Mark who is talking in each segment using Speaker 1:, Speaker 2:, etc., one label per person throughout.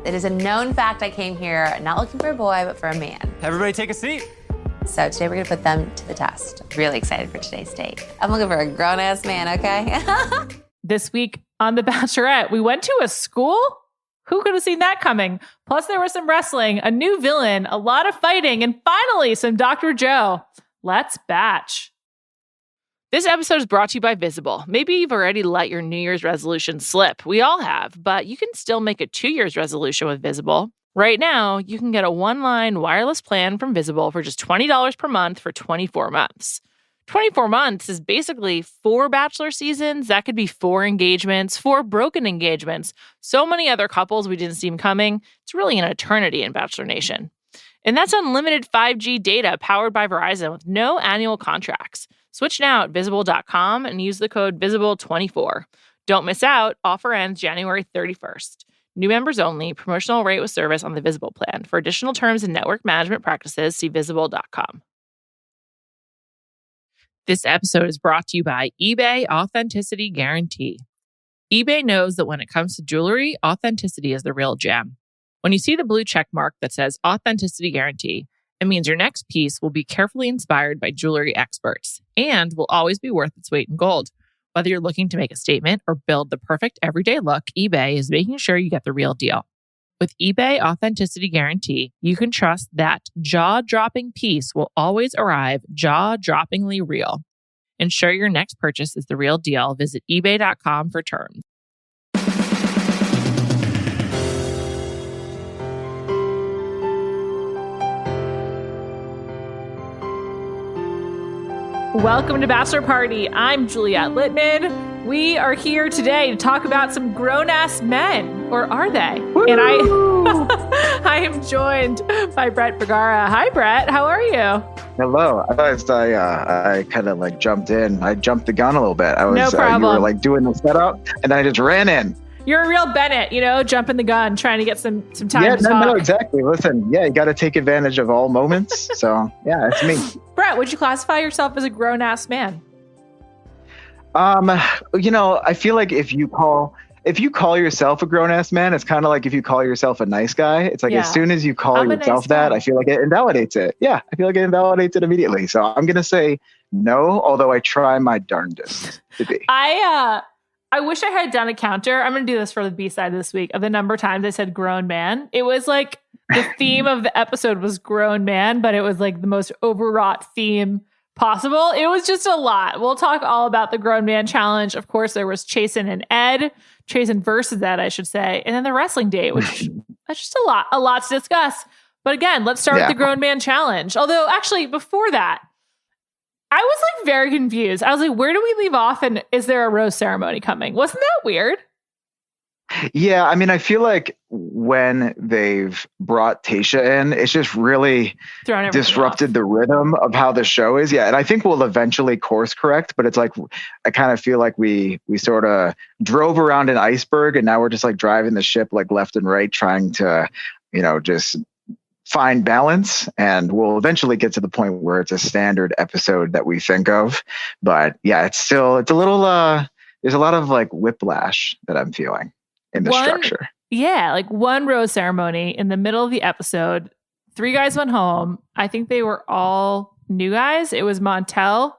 Speaker 1: It is a known fact I came here not looking for a boy, but for a man.
Speaker 2: Everybody take a seat.
Speaker 1: So today we're gonna put them to the test. Really excited for today's date. I'm looking for a grown-ass man, okay?
Speaker 3: This week on The Bachelorette, we went to a school? Who could have seen that coming? Plus there was some wrestling, a new villain, a lot of fighting, and finally some Dr. Joe. Let's batch. This episode is brought to you by Visible. Maybe you've already let your New Year's resolution slip. We all have, but you can still make a 2 year's resolution with Visible. Right now, you can get a one-line wireless plan from Visible for just $20 per month for 24 months. 24 months is basically 4 Bachelor seasons. That could be 4 engagements, 4 broken engagements, so many other couples we didn't see coming. It's really an eternity in Bachelor Nation. And that's unlimited 5G data powered by Verizon with no annual contracts. Switch now at Visible.com and use the code VISIBLE24. Don't miss out. Offer ends January 31st. New members only. Promotional rate with service on the Visible plan. For additional terms and network management practices, see Visible.com. This episode is brought to you by eBay Authenticity Guarantee. eBay knows that when it comes to jewelry, authenticity is the real gem. When you see the blue check mark that says Authenticity Guarantee, it means your next piece will be carefully inspired by jewelry experts and will always be worth its weight in gold. Whether you're looking to make a statement or build the perfect everyday look, eBay is making sure you get the real deal. With eBay Authenticity Guarantee, you can trust that jaw-dropping piece will always arrive jaw-droppingly real. Ensure your next purchase is the real deal. Visit ebay.com for terms. Welcome to Bachelor Party. I'm Juliet Litman. We are here today to talk about some grown-ass men, or are they? Woo! And I am joined by Brett Vergara. Hi, Brett. How are you?
Speaker 4: Hello. I kind of like jumped in. I jumped the gun a little bit.
Speaker 3: No problem.
Speaker 4: You were like doing the setup, and then I just ran in.
Speaker 3: You're a real Bennett, jumping the gun, trying to get some time to talk.
Speaker 4: No, exactly. Listen, you got to take advantage of all moments. So, it's me.
Speaker 3: Brett, would you classify yourself as a grown-ass man?
Speaker 4: I feel like if you call yourself a grown-ass man, it's kind of like if you call yourself a nice guy. It's like as soon as you call yourself that, I feel like it invalidates it. Yeah, I feel like it invalidates it immediately. So I'm going to say no, although I try my darndest to be.
Speaker 3: I wish I had done a counter. I'm going to do this for the B-side this week of the number of times I said grown man. It was like the theme of the episode was grown man, but it was like the most overwrought theme possible. It was just a lot. We'll talk all about the grown man challenge. Of course, there was Chasen and Ed. Chasen versus Ed, I should say. And then the wrestling date, which that's just a lot to discuss. But again, let's start with the grown man challenge. Although actually before that, I was like very confused. I was like, where do we leave off? And is there a rose ceremony coming? Wasn't that weird?
Speaker 4: Yeah, I mean, I feel like when they've brought Tayshia in, it's just really disrupted the rhythm of how the show is. Yeah, and I think we'll eventually course correct, but it's like I kind of feel like we sort of drove around an iceberg, and now we're just like driving the ship like left and right, trying to, just find balance, and we'll eventually get to the point where it's a standard episode that we think of. But yeah, it's a little there's a lot of like whiplash that I'm feeling in the structure.
Speaker 3: Yeah, like one rose ceremony in the middle of the episode. 3 guys went home. I think they were all new guys. It was Montel.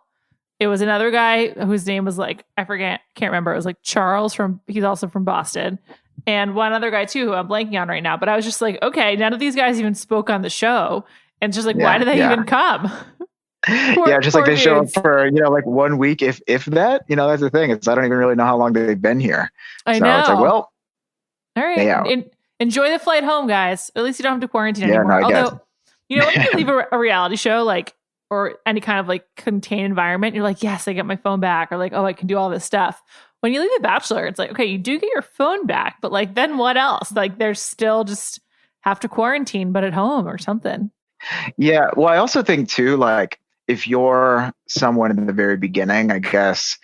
Speaker 3: It was another guy whose name was like, can't remember. It was like Charles he's also from Boston. And one other guy too, who I'm blanking on right now. But I was just like, okay, none of these guys even spoke on the show. And just like, why do they even come?
Speaker 4: Just like they show up for, like 1 week, if that, that's the thing. I don't even really know how long they've been here.
Speaker 3: I know.
Speaker 4: It's like, well,
Speaker 3: all right. Enjoy the flight home, guys. At least you don't have to quarantine anymore. Although, when you leave a reality show, like, or any kind of like contained environment, you're like, yes, I get my phone back. Or like, oh, I can do all this stuff. When you leave The Bachelor, it's like, okay, you do get your phone back, but like, then what else? Like, there's still just have to quarantine, but at home or something.
Speaker 4: Yeah. Well, I also think too, like, if you're someone in the very beginning, I guess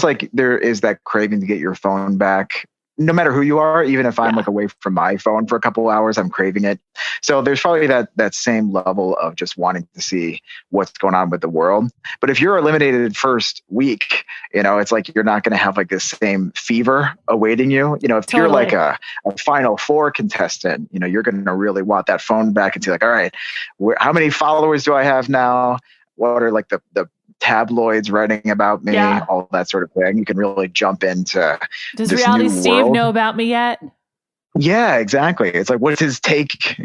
Speaker 4: like there is that craving to get your phone back, no matter who you are, even if I'm like away from my phone for a couple of hours, I'm craving it. So there's probably that same level of just wanting to see what's going on with the world. But if you're eliminated first week, it's like you're not going to have like this same fever awaiting you. If you're like a Final Four contestant, you're going to really want that phone back and see like, all right, how many followers do I have now? What are like the tabloids writing about me, all that sort of thing. You can really jump into
Speaker 3: Does
Speaker 4: this
Speaker 3: Reality
Speaker 4: new
Speaker 3: Steve
Speaker 4: world.
Speaker 3: know about me yet?
Speaker 4: Yeah, exactly. It's like, what's his take,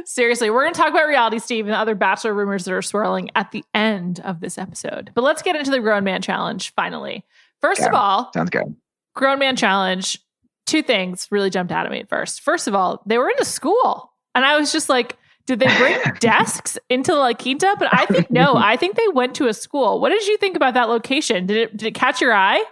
Speaker 3: Seriously, we're going to talk about Reality Steve and the other Bachelor rumors that are swirling at the end of this episode. But let's get into the Grown Man Challenge finally. First of all,
Speaker 4: sounds good.
Speaker 3: Grown Man Challenge, two things really jumped out at me at first. First of all, they were in a school. And I was just like, did they bring desks into La Quinta? But I think no. I think they went to a school. What did you think about that location? Did it catch your eye?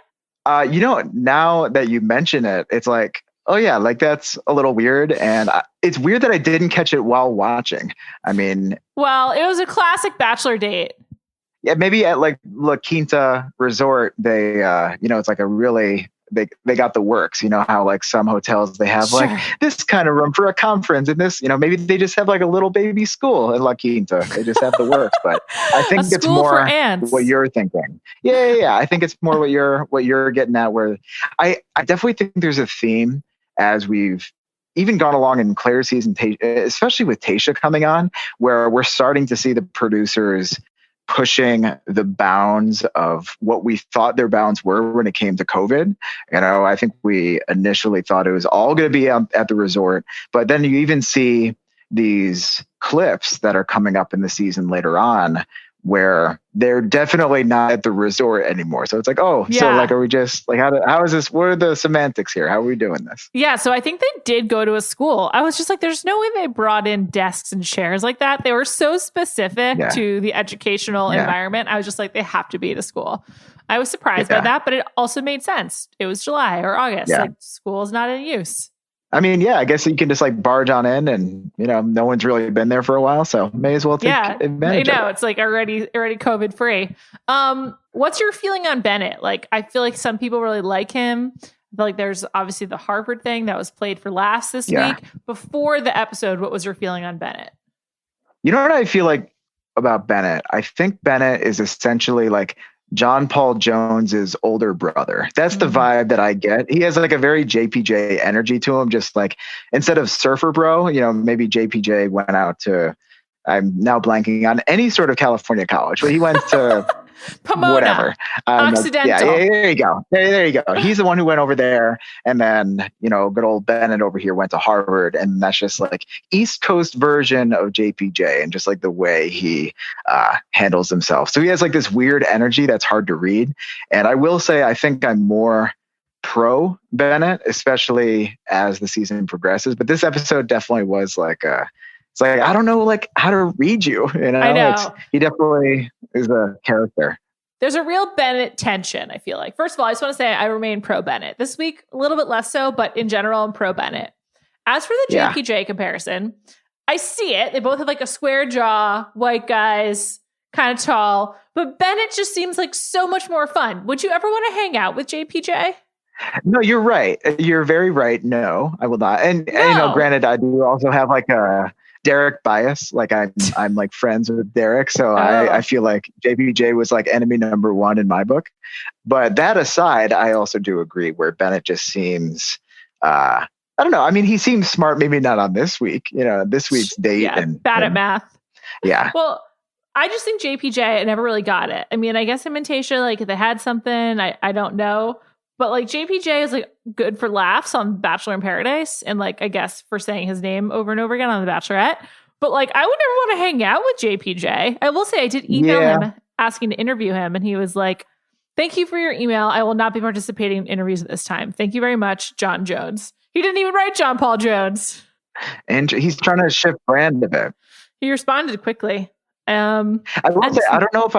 Speaker 4: Now that you mention it, it's like, oh yeah, like that's a little weird. And it's weird that I didn't catch it while watching. I mean,
Speaker 3: well, it was a classic Bachelor date.
Speaker 4: Yeah, maybe at like La Quinta Resort, they, it's like a really, they got the works. You know how like some hotels, they have like this kind of room for a conference and this, maybe they just have like a little baby school in La Quinta. They just have the works. But I think it's more what you're thinking. Yeah. I think it's more what you're getting at, where I definitely think there's a theme as we've even gone along in Claire's season, especially with Tayshia coming on, where we're starting to see the producers pushing the bounds of what we thought their bounds were when it came to COVID. I think we initially thought it was all going to be at the resort, but then you even see these clips that are coming up in the season later on where they're definitely not at the resort anymore. So it's like, so like, are we just like, how is this? What are the semantics here? How are we doing this?
Speaker 3: Yeah. So I think they did go to a school. I was just like, there's no way they brought in desks and chairs like that. They were so specific to the educational environment. I was just like, they have to be at a school. I was surprised by that, but it also made sense. It was July or August.
Speaker 4: Yeah.
Speaker 3: Like, school is not in use.
Speaker 4: I mean, I guess you can just like barge on in and, no one's really been there for a while. So may as well take advantage of it.
Speaker 3: It's like already COVID free. What's your feeling on Bennett? Like, I feel like some people really like him. I feel like there's obviously the Harvard thing that was played for laughs this week. Before the episode, what was your feeling on Bennett?
Speaker 4: You know what I feel like about Bennett? I think Bennett is essentially like John Paul Jones's older brother. That's the vibe that I get. He has like a very JPJ energy to him. Just like instead of surfer bro, maybe JPJ went out to, I'm now blanking on any sort of California college, but he went to
Speaker 3: Pomona,
Speaker 4: whatever.
Speaker 3: Occidental.
Speaker 4: There you go. There you go. He's the one who went over there. And then, good old Bennett over here went to Harvard. And that's just like East Coast version of JPJ and just like the way he handles himself. So he has like this weird energy that's hard to read. And I will say, I think I'm more pro Bennett, especially as the season progresses. But this episode definitely was like it's like, I don't know, like how to read you.
Speaker 3: I know.
Speaker 4: He definitely is a character.
Speaker 3: There's a real Bennett tension, I feel like. First of all, I just want to say I remain pro Bennett. This week, a little bit less so, but in general, I'm pro Bennett. As for the JPJ comparison, I see it. They both have like a square jaw, white guys, kind of tall. But Bennett just seems like so much more fun. Would you ever want to hang out with JPJ?
Speaker 4: No, you're right. You're very right. No, I will not. And granted, I do also have like a Derek bias. Like I'm like friends with Derek. So I feel like JPJ was like enemy number one in my book. But that aside, I also do agree where Bennett just seems, I don't know. I mean, he seems smart, maybe not on this week, this week's date. And
Speaker 3: bad at math.
Speaker 4: Yeah.
Speaker 3: Well, I just think JPJ never really got it. I mean, I guess him and Tayshia, like they had something, I don't know. But like JPJ is like good for laughs on Bachelor in Paradise. And like, I guess for saying his name over and over again on The Bachelorette. But like, I would never want to hang out with JPJ. I will say I did email him asking to interview him. And he was like, thank you for your email. I will not be participating in interviews at this time. Thank you very much, John Jones. He didn't even write John Paul Jones.
Speaker 4: And he's trying to shift brand a bit.
Speaker 3: He responded quickly.
Speaker 4: I will say, I don't know if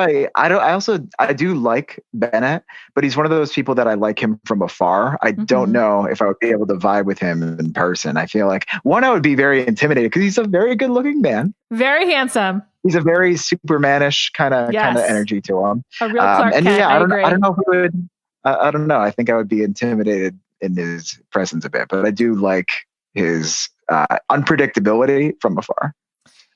Speaker 4: I do like Bennett, but he's one of those people that I like him from afar. I don't know if I would be able to vibe with him in person. I feel like I would be very intimidated because he's a very good looking man.
Speaker 3: Very handsome.
Speaker 4: He's a very Supermanish kind of energy to him.
Speaker 3: A real Clark Kent,
Speaker 4: I don't know if it would, I don't know. I think I would be intimidated in his presence a bit, but I do like his unpredictability from afar.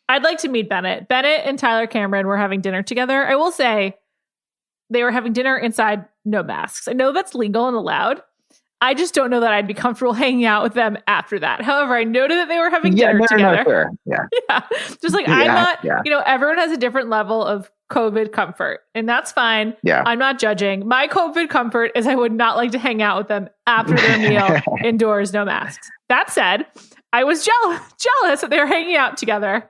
Speaker 3: I'd like to meet Bennett. Bennett and Tyler Cameron were having dinner together. I will say they were having dinner inside, no masks. I know that's legal and allowed. I just don't know that I'd be comfortable hanging out with them after that. However, I noted that they were having dinner together.
Speaker 4: Sure. Yeah.
Speaker 3: Yeah. Just like I'm not, everyone has a different level of COVID comfort, and that's fine.
Speaker 4: Yeah.
Speaker 3: I'm not judging. My COVID comfort is I would not like to hang out with them after their meal indoors, no masks. That said, I was jealous that they were hanging out together.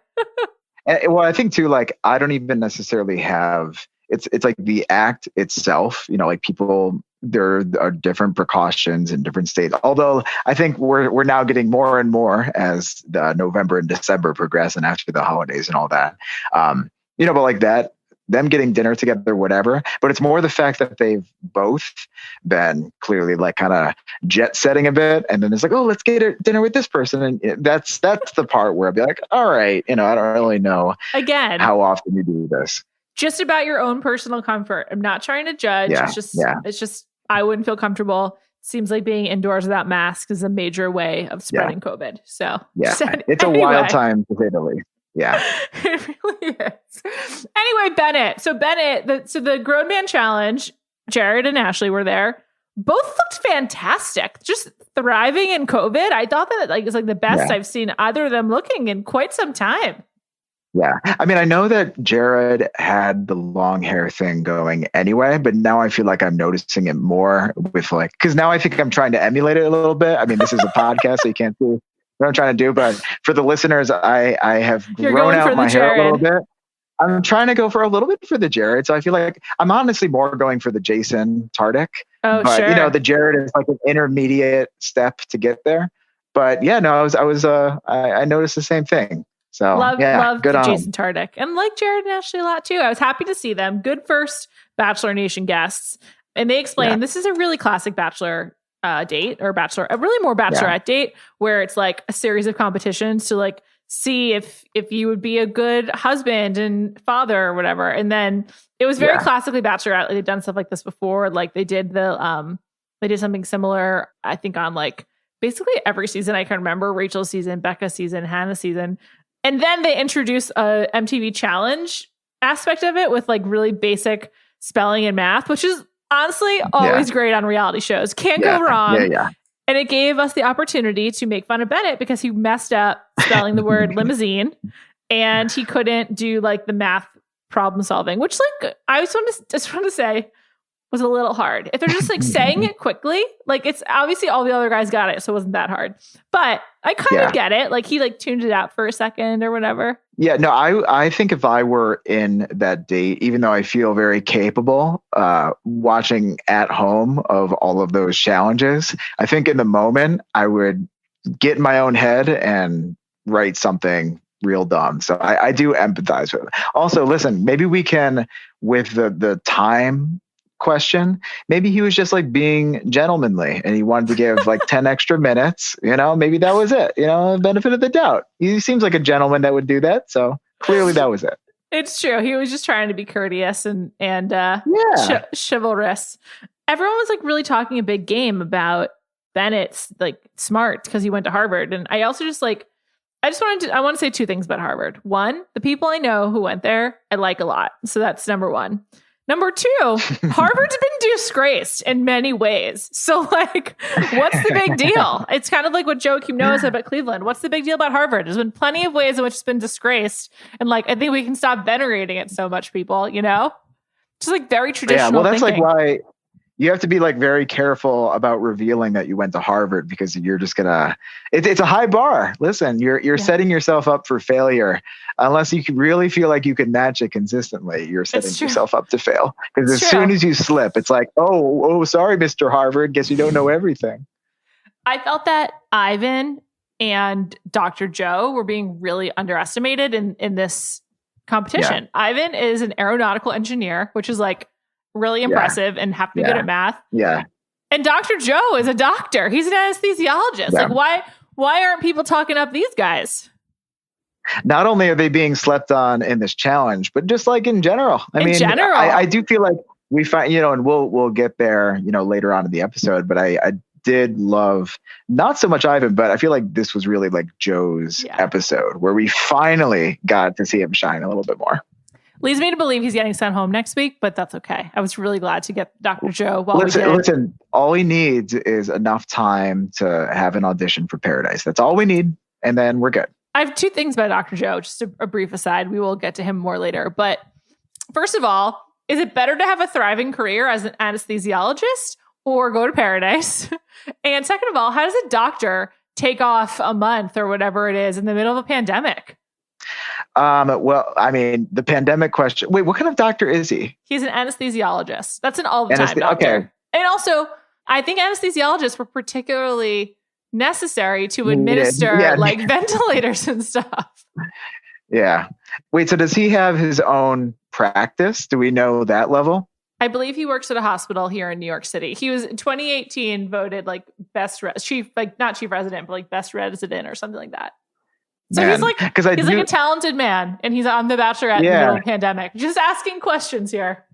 Speaker 4: Well, I think too, like, I don't even necessarily have, it's like the act itself, like people, there are different precautions in different states. Although I think we're now getting more and more as the November and December progress and after the holidays and all that. But like that, them getting dinner together, whatever. But it's more the fact that they've both been clearly like kind of jet setting a bit. And then it's like, oh, let's get dinner with this person. And that's the part where I'd be like, all right, I don't really know
Speaker 3: again
Speaker 4: how often you do this.
Speaker 3: Just about your own personal comfort. I'm not trying to judge.
Speaker 4: Yeah,
Speaker 3: it's just I wouldn't feel comfortable. Seems like being indoors without masks is a major way of spreading COVID. So
Speaker 4: it's a wild time to say the least. Yeah,
Speaker 3: it really is. Anyway, Bennett. So the Grown Man Challenge, Jared and Ashley were there. Both looked fantastic. Just thriving in COVID. I thought that it's like the best I've seen either of them looking in quite some time.
Speaker 4: Yeah. I mean, I know that Jared had the long hair thing going anyway, but now I feel like I'm noticing it more with because now I think I'm trying to emulate it a little bit. I mean, this is a podcast, so you can't see what I'm trying to do, but for the listeners, I have grown out my hair a little bit. I'm trying to go for a little bit for the Jared. So I feel like I'm honestly more going for the Jason Tardik.
Speaker 3: Oh,
Speaker 4: but,
Speaker 3: sure.
Speaker 4: The Jared is like an intermediate step to get there. But yeah, no, I noticed the same thing. So
Speaker 3: love
Speaker 4: good on
Speaker 3: Jason Tardik, and like Jared and Ashley a lot too. I was happy to see them. Good first Bachelor Nation guests, and they explained this is a really classic Bachelor date or Bachelor, a really more Bachelorette date where it's like a series of competitions to like see if you would be a good husband and father or whatever. And then it was very classically Bachelorette. Like, they've done stuff like this before. Like they did they did something similar, I think, on like basically every season I can remember. Rachel's season, Becca's season, Hannah's season. And then they introduced a MTV challenge aspect of it with like really basic spelling and math, which is honestly always great on reality shows. Can't go wrong.
Speaker 4: Yeah.
Speaker 3: And it gave us the opportunity to make fun of Bennett because he messed up spelling the word limousine, and he couldn't do like the math problem solving, which like I just want to say was a little hard. If they're just like saying it quickly, like it's obviously all the other guys got it, so it wasn't that hard. But I kind of get it. Like he like tuned it out for a second or whatever. Yeah,
Speaker 4: no, I think if I were in that date, even though I feel very capable watching at home of all of those challenges, I think in the moment I would get in my own head and write something real dumb. So I do empathize with it. Also, listen, maybe we can, with the time question, maybe he was just like being gentlemanly and he wanted to give like 10 extra minutes, maybe that was it, benefit of the doubt. He seems like a gentleman that would do that. So clearly that was it.
Speaker 3: It's true. He was just trying to be courteous and chivalrous. Everyone was like really talking a big game about Bennett's like smart because he went to Harvard. And I also just like, I want to say two things about Harvard. One, the people I know who went there, I like a lot. So that's number one. Number two, Harvard's been disgraced in many ways. So, like, what's the big deal? It's kind of like what Joakim Noah said about Cleveland. What's the big deal about Harvard? There's been plenty of ways in which it's been disgraced. And, like, I think we can stop venerating it so much, people, Just, like, very traditional
Speaker 4: well, that's
Speaker 3: thinking.
Speaker 4: Like why you have to be, like, very careful about revealing that you went to Harvard because you're just going to... It's a high bar. Listen, you're setting yourself up for failure. Unless you really feel like you can match it consistently, you're setting yourself up to fail. Because as soon as you slip, it's like, oh, sorry, Mr. Harvard. Guess you don't know everything.
Speaker 3: I felt that Ivan and Dr. Joe were being really underestimated in this competition. Yeah. Ivan is an aeronautical engineer, which is like really impressive and have to be good at math.
Speaker 4: Yeah.
Speaker 3: And Dr. Joe is a doctor. He's an anesthesiologist.
Speaker 4: Yeah.
Speaker 3: Like, why aren't people talking up these guys?
Speaker 4: Not only are they being slept on in this challenge, but just like in general. I do feel like we find, and we'll get there, later on in the episode, but I did love, not so much Ivan, but I feel like this was really like Joe's episode where we finally got to see him shine a little bit more.
Speaker 3: Leads me to believe he's getting sent home next week, but that's okay. I was really glad to get Dr. Joe.
Speaker 4: Listen, all he needs is enough time to have an audition for Paradise. That's all we need. And then we're good.
Speaker 3: I have two things about Dr. Joe, just a brief aside. We will get to him more later. But first of all, is it better to have a thriving career as an anesthesiologist or go to Paradise? And second of all, how does a doctor take off a month or whatever it is in the middle of a pandemic?
Speaker 4: Well, I mean, the pandemic question. Wait, what kind of doctor is he?
Speaker 3: He's an anesthesiologist. That's an all-the-time doctor. Okay. And also, I think anesthesiologists were particularly necessary to administer like ventilators and stuff.
Speaker 4: Yeah. Wait, so does he have his own practice? Do we know that level?
Speaker 3: I believe he works at a hospital here in New York City. He was in 2018 voted like not chief resident, but like best resident or something like that. So man, he's like a talented man, and he's on The Bachelorette in the middle of the pandemic. Just asking questions here.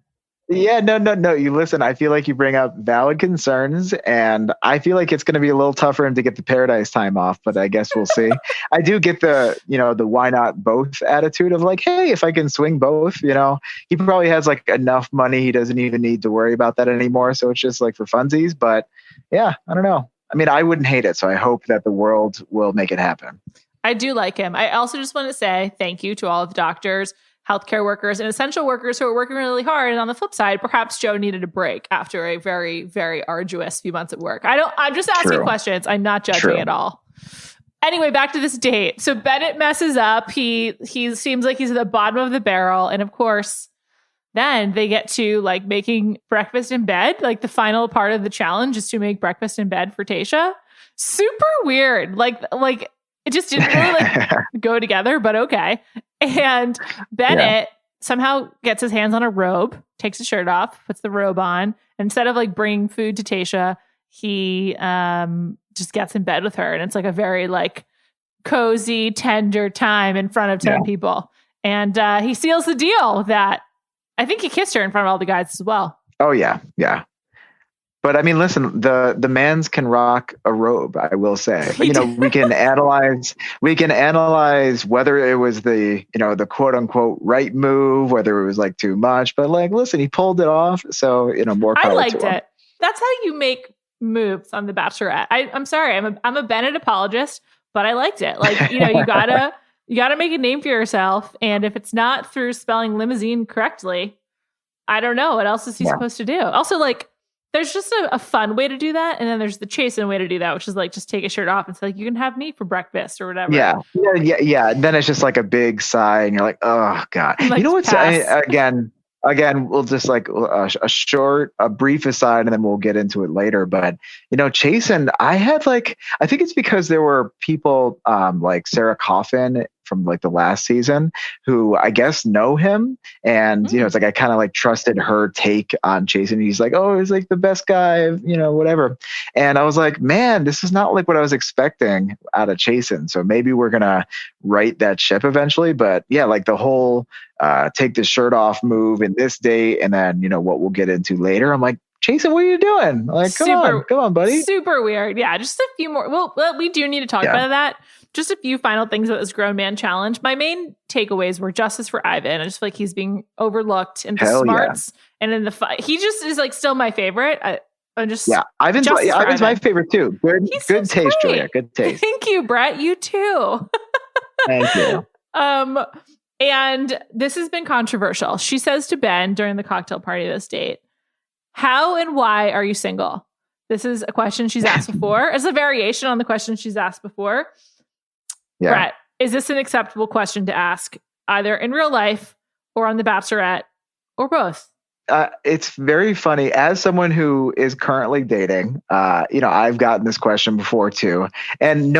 Speaker 4: Yeah, no. You listen, I feel like you bring up valid concerns, and I feel like it's going to be a little tough for him to get the Paradise time off, but I guess we'll see. I do get the why not both attitude of like, hey, if I can swing both, he probably has like enough money. He doesn't even need to worry about that anymore. So it's just like for funsies, but yeah, I don't know. I mean, I wouldn't hate it. So I hope that the world will make it happen.
Speaker 3: I do like him. I also just want to say thank you to all of the doctors, healthcare workers, and essential workers who are working really hard. And on the flip side, perhaps Joe needed a break after a very, very arduous few months at work. I'm just asking questions. I'm not judging at all. Anyway, back to this date. So Bennett messes up. He seems like he's at the bottom of the barrel. And of course, then they get to like making breakfast in bed. Like the final part of the challenge is to make breakfast in bed for Tayshia. Super weird. Like it just didn't really go together, but okay. And Bennett somehow gets his hands on a robe, takes his shirt off, puts the robe on. And instead of like bringing food to Tayshia, he just gets in bed with her. And it's like a very like cozy, tender time in front of 10 people. And he seals the deal that I think he kissed her in front of all the guys as well.
Speaker 4: Oh, yeah. Yeah. But I mean, listen, the mans can rock a robe, I will say. We can analyze whether it was the quote unquote right move, whether it was like too much. But like, listen, he pulled it off. So, more power. I
Speaker 3: liked it. That's how you make moves on The Bachelorette. I'm sorry, I'm a Bennett apologist, but I liked it. Like, you gotta make a name for yourself. And if it's not through spelling limousine correctly, I don't know. What else is he supposed to do? Also, like, there's just a fun way to do that. And then there's the Chasen way to do that, which is like, just take a shirt off and say, like, you can have me for breakfast or whatever. Yeah.
Speaker 4: Then it's just like a big sigh and you're like, oh God.
Speaker 3: Like,
Speaker 4: you know what's, again, we'll just like a brief aside and then we'll get into it later. But, Chasen, I think it's because there were people like Sarah Coffin from like the last season who I guess know him. And, it's like, I kind of like trusted her take on Chasen. He's like, oh, he's like the best guy, whatever. And I was like, man, this is not like what I was expecting out of Chasen. So maybe we're going to right that ship eventually. But yeah, like the whole take the shirt off move in this date. And then, what we'll get into later. I'm like, Chasen, what are you doing? Like, come on, buddy.
Speaker 3: Super weird. Yeah. Just a few more. Well, we do need to talk about that. Just a few final things about this grown man challenge. My main takeaways were justice for Ivan. I just feel like he's being overlooked in the smarts and in the fight. He just is like still my favorite. Ivan's my favorite too. Good taste, Julia. Good taste. Thank you, Brett. You too.
Speaker 4: Thank you.
Speaker 3: And this has been controversial. She says to Ben during the cocktail party of this date, how and why are you single? This is a question she's asked before. It's a variation on the question she's asked before. Yeah. Brett, is this an acceptable question to ask either in real life or on The Bachelorette or both?
Speaker 4: It's very funny. As someone who is currently dating, I've gotten this question before too. And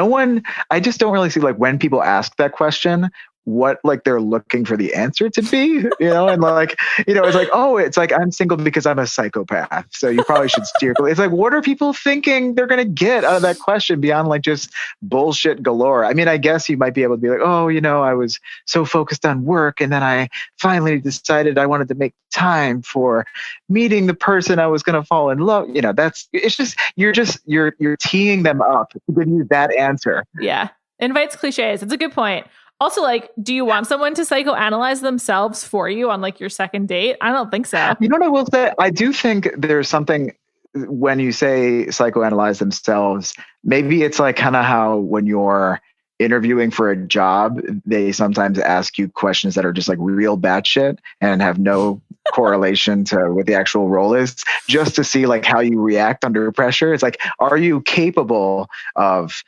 Speaker 4: I just don't really see like when people ask that question, what like they're looking for the answer to be, and like, it's like, oh, it's like, I'm single because I'm a psychopath. So you probably should steer. It's like, what are people thinking they're going to get out of that question beyond like just bullshit galore? I mean, I guess you might be able to be like, oh, I was so focused on work. And then I finally decided I wanted to make time for meeting the person I was going to fall in love. It's just, you're teeing them up to give you that answer.
Speaker 3: Yeah. Invites cliches. It's a good point. Also, like, do you want someone to psychoanalyze themselves for you on like your second date? I don't think so.
Speaker 4: You know what I will say? I do think there's something when you say psychoanalyze themselves, maybe it's like kind of how when you're interviewing for a job, they sometimes ask you questions that are just like real batshit and have no correlation to what the actual role is, just to see like how you react under pressure. It's like, are you capable of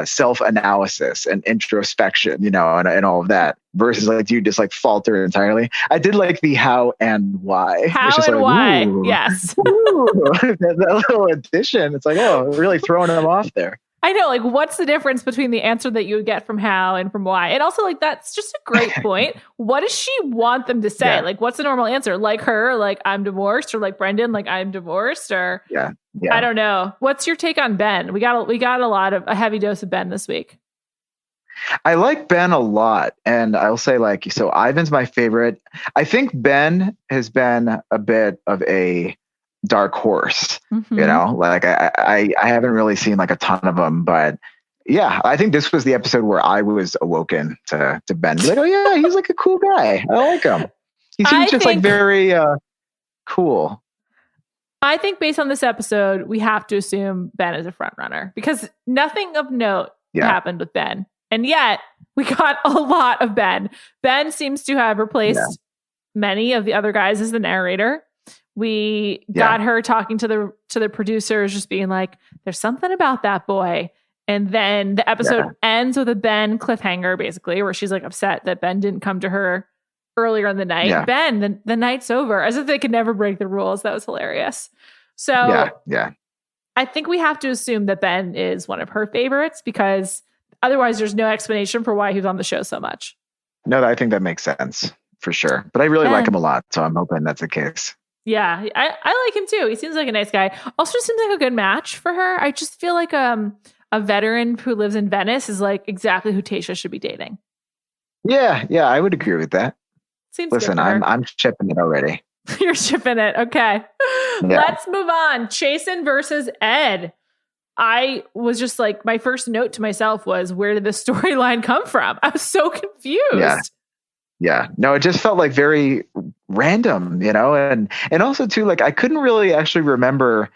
Speaker 4: self-analysis and introspection, and all of that, versus like, do you just like falter entirely? I did like the how and why.
Speaker 3: How and
Speaker 4: like,
Speaker 3: why.
Speaker 4: ooh,
Speaker 3: yes.
Speaker 4: Ooh, that little addition. It's like, oh, really throwing them off there.
Speaker 3: I know, like, what's the difference between the answer that you would get from how and from why? And also, like, that's just a great point. What does she want them to say? Yeah. Like, what's the normal answer? Like her, like, I'm divorced, or like Brendan, like, I'm divorced, or
Speaker 4: yeah.
Speaker 3: I don't know. What's your take on Ben? We got a heavy dose of Ben this week.
Speaker 4: I like Ben a lot. And I'll say, like, so Ivan's my favorite. I think Ben has been a bit of a dark horse, like I haven't really seen like a ton of them, but yeah, I think this was the episode where I was awoken to Ben. Like, oh yeah, he's like a cool guy. I like him. He seems like very cool.
Speaker 3: I think based on this episode, we have to assume Ben is a front runner because nothing of note happened with Ben. And yet we got a lot of Ben. Ben seems to have replaced many of the other guys as the narrator. We got her talking to the producers, just being like, there's something about that boy. And then the episode ends with a Ben cliffhanger, basically, where she's like upset that Ben didn't come to her earlier in the night. Yeah. Ben, the night's over, as if they could never break the rules. That was hilarious. So I think we have to assume that Ben is one of her favorites, because otherwise there's no explanation for why he was on the show so much.
Speaker 4: No, I think that makes sense for sure. But I really like him a lot, so I'm hoping that's the case.
Speaker 3: Yeah, I like him too. He seems like a nice guy. Also seems like a good match for her. I just feel like a veteran who lives in Venice is like exactly who Tayshia should be dating. Yeah,
Speaker 4: I would agree with that.
Speaker 3: Seems
Speaker 4: Listen, I'm shipping it already.
Speaker 3: You're shipping it. Okay. Yeah. Let's move on. Chasen versus Ed. I was just like, my first note to myself was, where did this storyline come from? I was so confused.
Speaker 4: Yeah. No, it just felt like very random, and also too, like, I couldn't really actually remember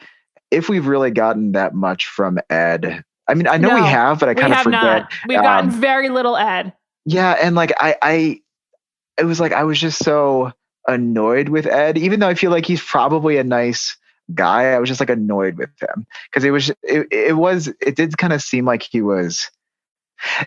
Speaker 4: if we've really gotten that much from Ed. I mean, I know we have, but I kind of forget.
Speaker 3: Not. We've gotten very little Ed.
Speaker 4: Yeah. And like, it was like, I was just so annoyed with Ed, even though I feel like he's probably a nice guy. I was just like annoyed with him because it did kind of seem like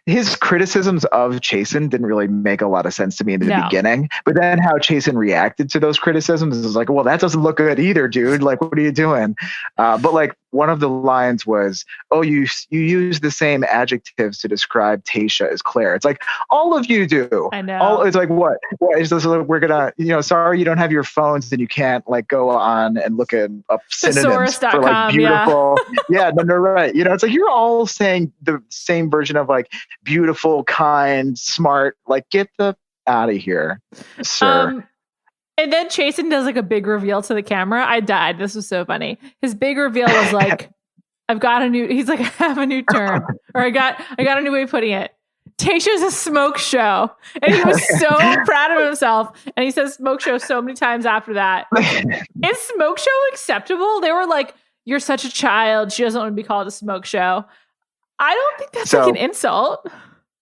Speaker 4: his criticisms of Chasen didn't really make a lot of sense to me in the beginning, but then how Chasen reacted to those criticisms was like, well, that doesn't look good either, dude. Like, what are you doing? But like, one of the lines was, oh, you use the same adjectives to describe Tayshia as Claire. It's like, all of you do.
Speaker 3: I know.
Speaker 4: It's like, what is this? We're going to, sorry, you don't have your phones and you can't like go on and look at up synonyms for like beautiful. Yeah, no, right. It's like, you're all saying the same version of like beautiful, kind, smart, like, get the out of here, sir.
Speaker 3: And then Chasen does like a big reveal to the camera. I died. This was so funny. His big reveal was like, he's like, I have a new term, or I got a new way of putting it. Tayshia's a smoke show. And he was so proud of himself. And he says smoke show so many times after that. Is smoke show acceptable? They were like, you're such a child. She doesn't want to be called a smoke show. I don't think that's like an insult.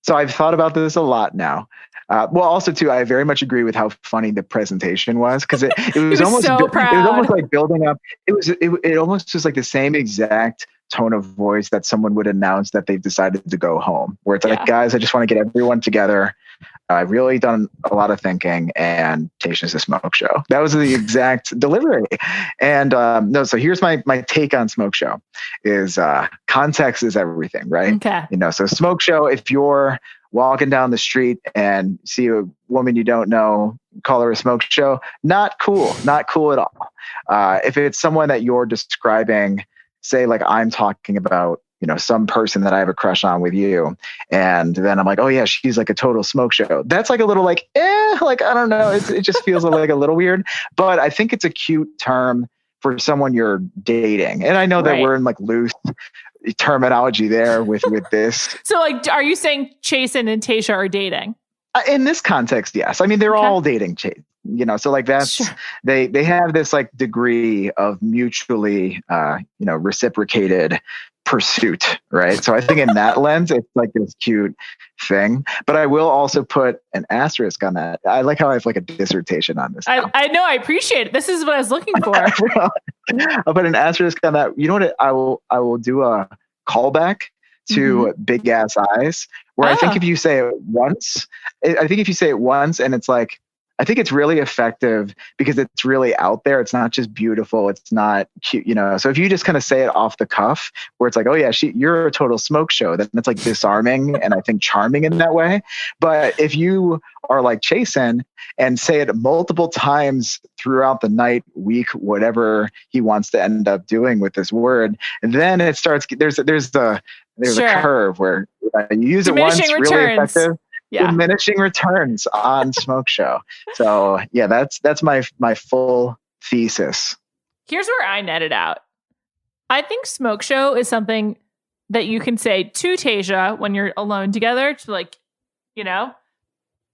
Speaker 4: So I've thought about this a lot now. Well, also too, I very much agree with how funny the presentation was, because it was almost
Speaker 3: so proud.
Speaker 4: It was almost like building up. It almost was like the same exact tone of voice that someone would announce that they've decided to go home, where it's like, guys, I just want to get everyone together. I've really done a lot of thinking, and Tayshia's a smoke show. That was the exact delivery. And so here's my take on smoke show is context is everything, right?
Speaker 3: Okay.
Speaker 4: So smoke show, if you're walking down the street and see a woman you don't know, call her a smoke show. Not cool. Not cool at all. If it's someone that you're describing, say like I'm talking about, some person that I have a crush on with you. And then I'm like, oh yeah, she's like a total smoke show. That's like a little like, I don't know. It just feels like a little weird, but I think it's a cute term for someone you're dating. And I know that we're in like loose terminology there with this.
Speaker 3: So like, are you saying Chasen and Tayshia are dating?
Speaker 4: In this context, yes. I mean, they're all dating, so like that's, sure. They have this like degree of mutually, reciprocated pursuit, right? So I think in that lens, it's like this cute thing. But I will also put an asterisk on that. I like how I have like a dissertation on this.
Speaker 3: I know, I appreciate it. This is what I was looking for.
Speaker 4: I'll put an asterisk on that. You know what? I will do a callback to Big Ass Eyes, where I think if you say it once, and it's like, I think it's really effective because it's really out there. It's not just beautiful. It's not cute, So if you just kind of say it off the cuff, where it's like, oh yeah, you're a total smoke show, then it's like disarming and I think charming in that way. But if you are like Chasen and say it multiple times throughout the night, week, whatever he wants to end up doing with this word, then it starts. There's a curve where you use it once, really effective. Yeah. Diminishing returns on smoke show. So yeah, that's my full thesis.
Speaker 3: Here's where I net it out. I think smoke show is something that you can say to Tayshia when you're alone together, to like,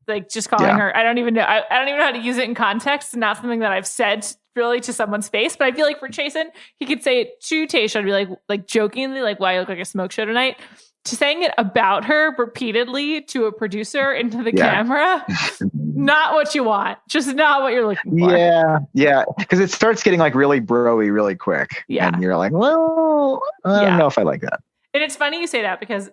Speaker 3: like just calling her. I don't even know. I don't even know how to use it in context. It's not something that I've said really to someone's face, but I feel like for Chasen, he could say it to Tayshia and be like jokingly, like, why you look like a smoke show tonight. To saying it about her repeatedly to a producer into the camera, not what you want. Just not what you're looking for.
Speaker 4: Yeah. Because it starts getting like really bro-y really quick. Yeah. And you're like, well, I don't know if I like that.
Speaker 3: And it's funny you say that because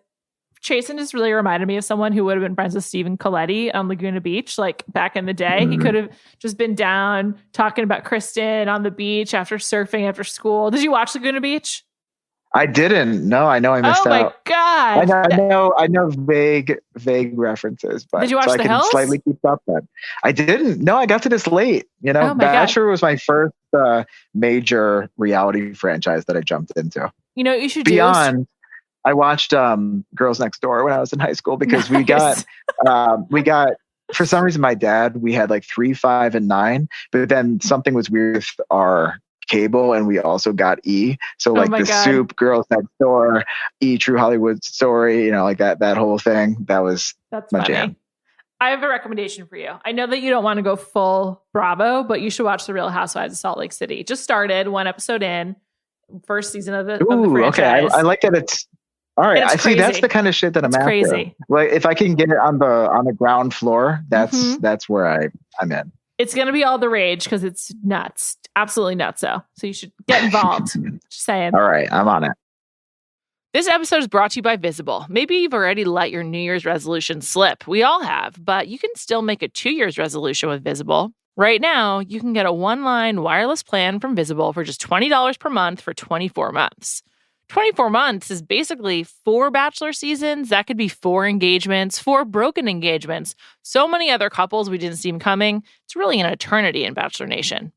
Speaker 3: Chasen just really reminded me of someone who would have been friends with Stephen Colletti on Laguna Beach, like back in the day. Mm-hmm. He could have just been down talking about Kristen on the beach after surfing after school. Did you watch Laguna Beach?
Speaker 4: I didn't. No, I know I missed out.
Speaker 3: Oh my God.
Speaker 4: I know vague references, but
Speaker 3: did you watch The Hills?
Speaker 4: I can slightly keep up that. I didn't. No, I got to this late. Bachelor was my first major reality franchise that I jumped into.
Speaker 3: You should
Speaker 4: Beyond, I watched Girls Next Door when I was in high school because we got for some reason my dad, we had like 3, 5, and 9, but then something was weird with our cable and we also got E. So like the God. Soup, Girls Next Door, E, True Hollywood Story, like that whole thing. That's my jam.
Speaker 3: I have a recommendation for you. I know that you don't want to go full Bravo, but you should watch The Real Housewives of Salt Lake City. Just started 1 episode in, first season of the franchise.
Speaker 4: Okay. I like that it's all right. I see. That's the kind of shit that I'm after. Crazy. Like if I can get it on the ground floor, that's where I'm in.
Speaker 3: It's going to be all the rage because it's nuts. Absolutely nuts. So you should get involved. Just saying.
Speaker 4: All right. I'm on it.
Speaker 3: This episode is brought to you by Visible. Maybe you've already let your New Year's resolution slip. We all have, but you can still make a 2 year's resolution with Visible. Right now, you can get a one-line wireless plan from Visible for just $20 per month for 24 months. 24 months is basically 4 Bachelor seasons. That could be 4 engagements, 4 broken engagements. So many other couples we didn't see coming. It's really an eternity in Bachelor Nation.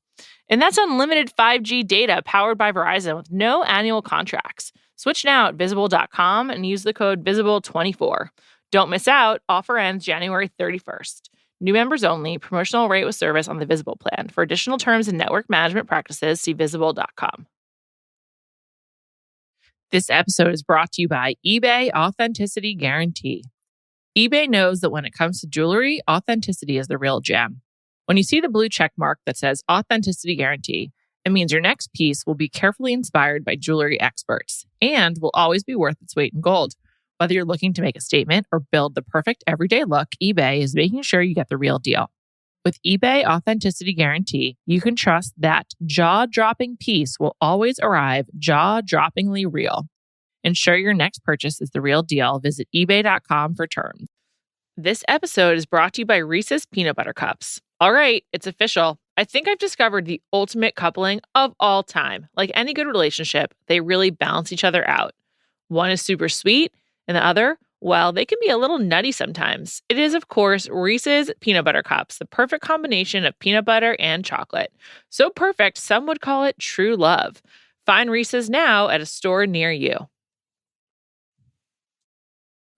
Speaker 3: And that's unlimited 5G data powered by Verizon with no annual contracts. Switch now at Visible.com and use the code VISIBLE24. Don't miss out. Offer ends January 31st. New members only. Promotional rate with service on the Visible plan. For additional terms and network management practices, see Visible.com. This episode is brought to you by eBay Authenticity Guarantee. eBay knows that when it comes to jewelry, authenticity is the real gem. When you see the blue check mark that says Authenticity Guarantee, it means your next piece will be carefully inspired by jewelry experts and will always be worth its weight in gold. Whether you're looking to make a statement or build the perfect everyday look, eBay is making sure you get the real deal. With eBay Authenticity Guarantee, you can trust that jaw-dropping piece will always arrive jaw-droppingly real. Ensure your next purchase is the real deal. Visit ebay.com for terms. This episode is brought to you by Reese's Peanut Butter Cups. All right, it's official. I think I've discovered the ultimate coupling of all time. Like any good relationship, they really balance each other out. One is super sweet, and the other,
Speaker 2: Well, they can be a little nutty sometimes. It is, of course, Reese's Peanut Butter Cups, the perfect combination of peanut butter and chocolate. So perfect, some would call it true love. Find Reese's now at a store near you.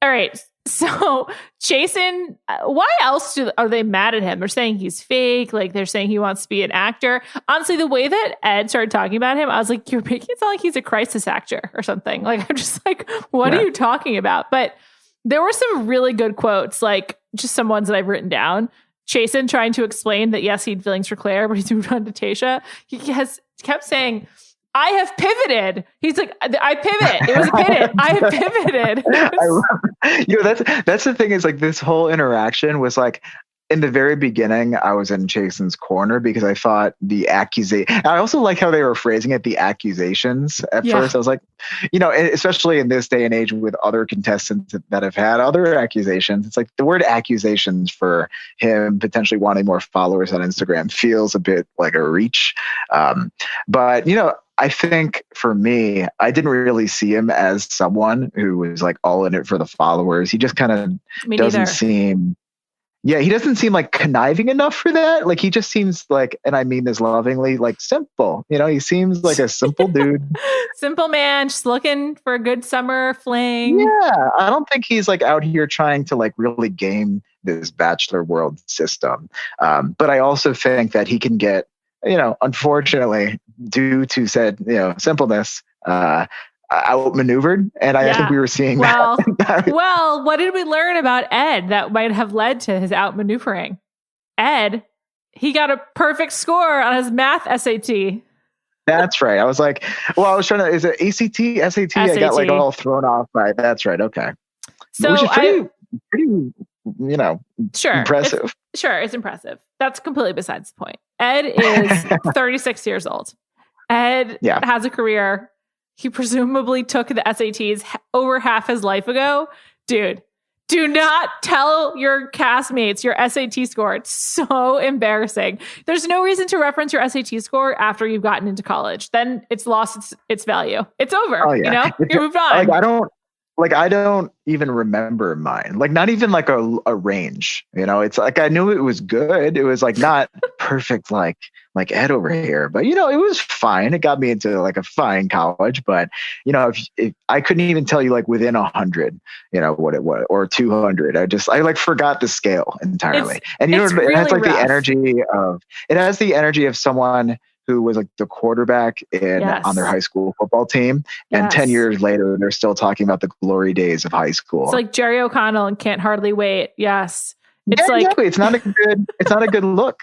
Speaker 3: All right. So Chasen, why else are they mad at him? They're saying he's fake. Like they're saying he wants to be an actor. Honestly, the way that Ed started talking about him, I was like, you're making it sound like he's a crisis actor or something. Like, I'm just like, what are you talking about? But there were some really good quotes, like just some ones that I've written down. Chasen trying to explain that, yes, he had feelings for Claire, but he's moved on to Tasha. He kept saying, I have pivoted. He's like, I pivot. It was a pivot. I have pivoted.
Speaker 4: I love, that's the thing is like this whole interaction was like, in the very beginning, I was in Chasen's corner because I thought the accusation. I also like how they were phrasing it, the accusations at first. I was like, especially in this day and age with other contestants that have had other accusations, it's like the word accusations for him potentially wanting more followers on Instagram feels a bit like a reach. But I think for me, I didn't really see him as someone who was like all in it for the followers. He just kind of doesn't seem. Yeah, he doesn't seem like conniving enough for that. Like he just seems like, and I mean this lovingly, like simple. He seems like a simple dude.
Speaker 3: Simple man, just looking for a good summer fling.
Speaker 4: Yeah, I don't think he's like out here trying to like really game this Bachelor world system. But I also think that he can get, unfortunately, due to said, simpleness, outmaneuvered, and I think we were seeing that.
Speaker 3: Well, what did we learn about Ed that might have led to his outmaneuvering? Ed, he got a perfect score on his math SAT.
Speaker 4: That's right. I was like, I was trying to, is it ACT, SAT? I got like all thrown off by, that's right. Okay.
Speaker 3: So
Speaker 4: which is pretty impressive.
Speaker 3: It's impressive. That's completely besides the point. Ed is 36 years old. Ed has a career. He presumably took the SATs over half his life ago. Dude, do not tell your castmates your SAT score. It's so embarrassing. There's no reason to reference your SAT score after you've gotten into college. Then it's lost its value. It's over. Oh, yeah. You moved on.
Speaker 4: I don't even remember mine. Like not even like a range. It's like I knew it was good. It was like not perfect like Ed over here, but it was fine. It got me into like a fine college, but if I couldn't even tell you like within 100, what it was, or 200. I like forgot the scale entirely. And it has like it has the energy of someone who was like the quarterback on their high school football team. And 10 years later, they're still talking about the glory days of high school.
Speaker 3: It's like Jerry O'Connell and Can't Hardly Wait. Yes. It's
Speaker 4: exactly. It's not a good look.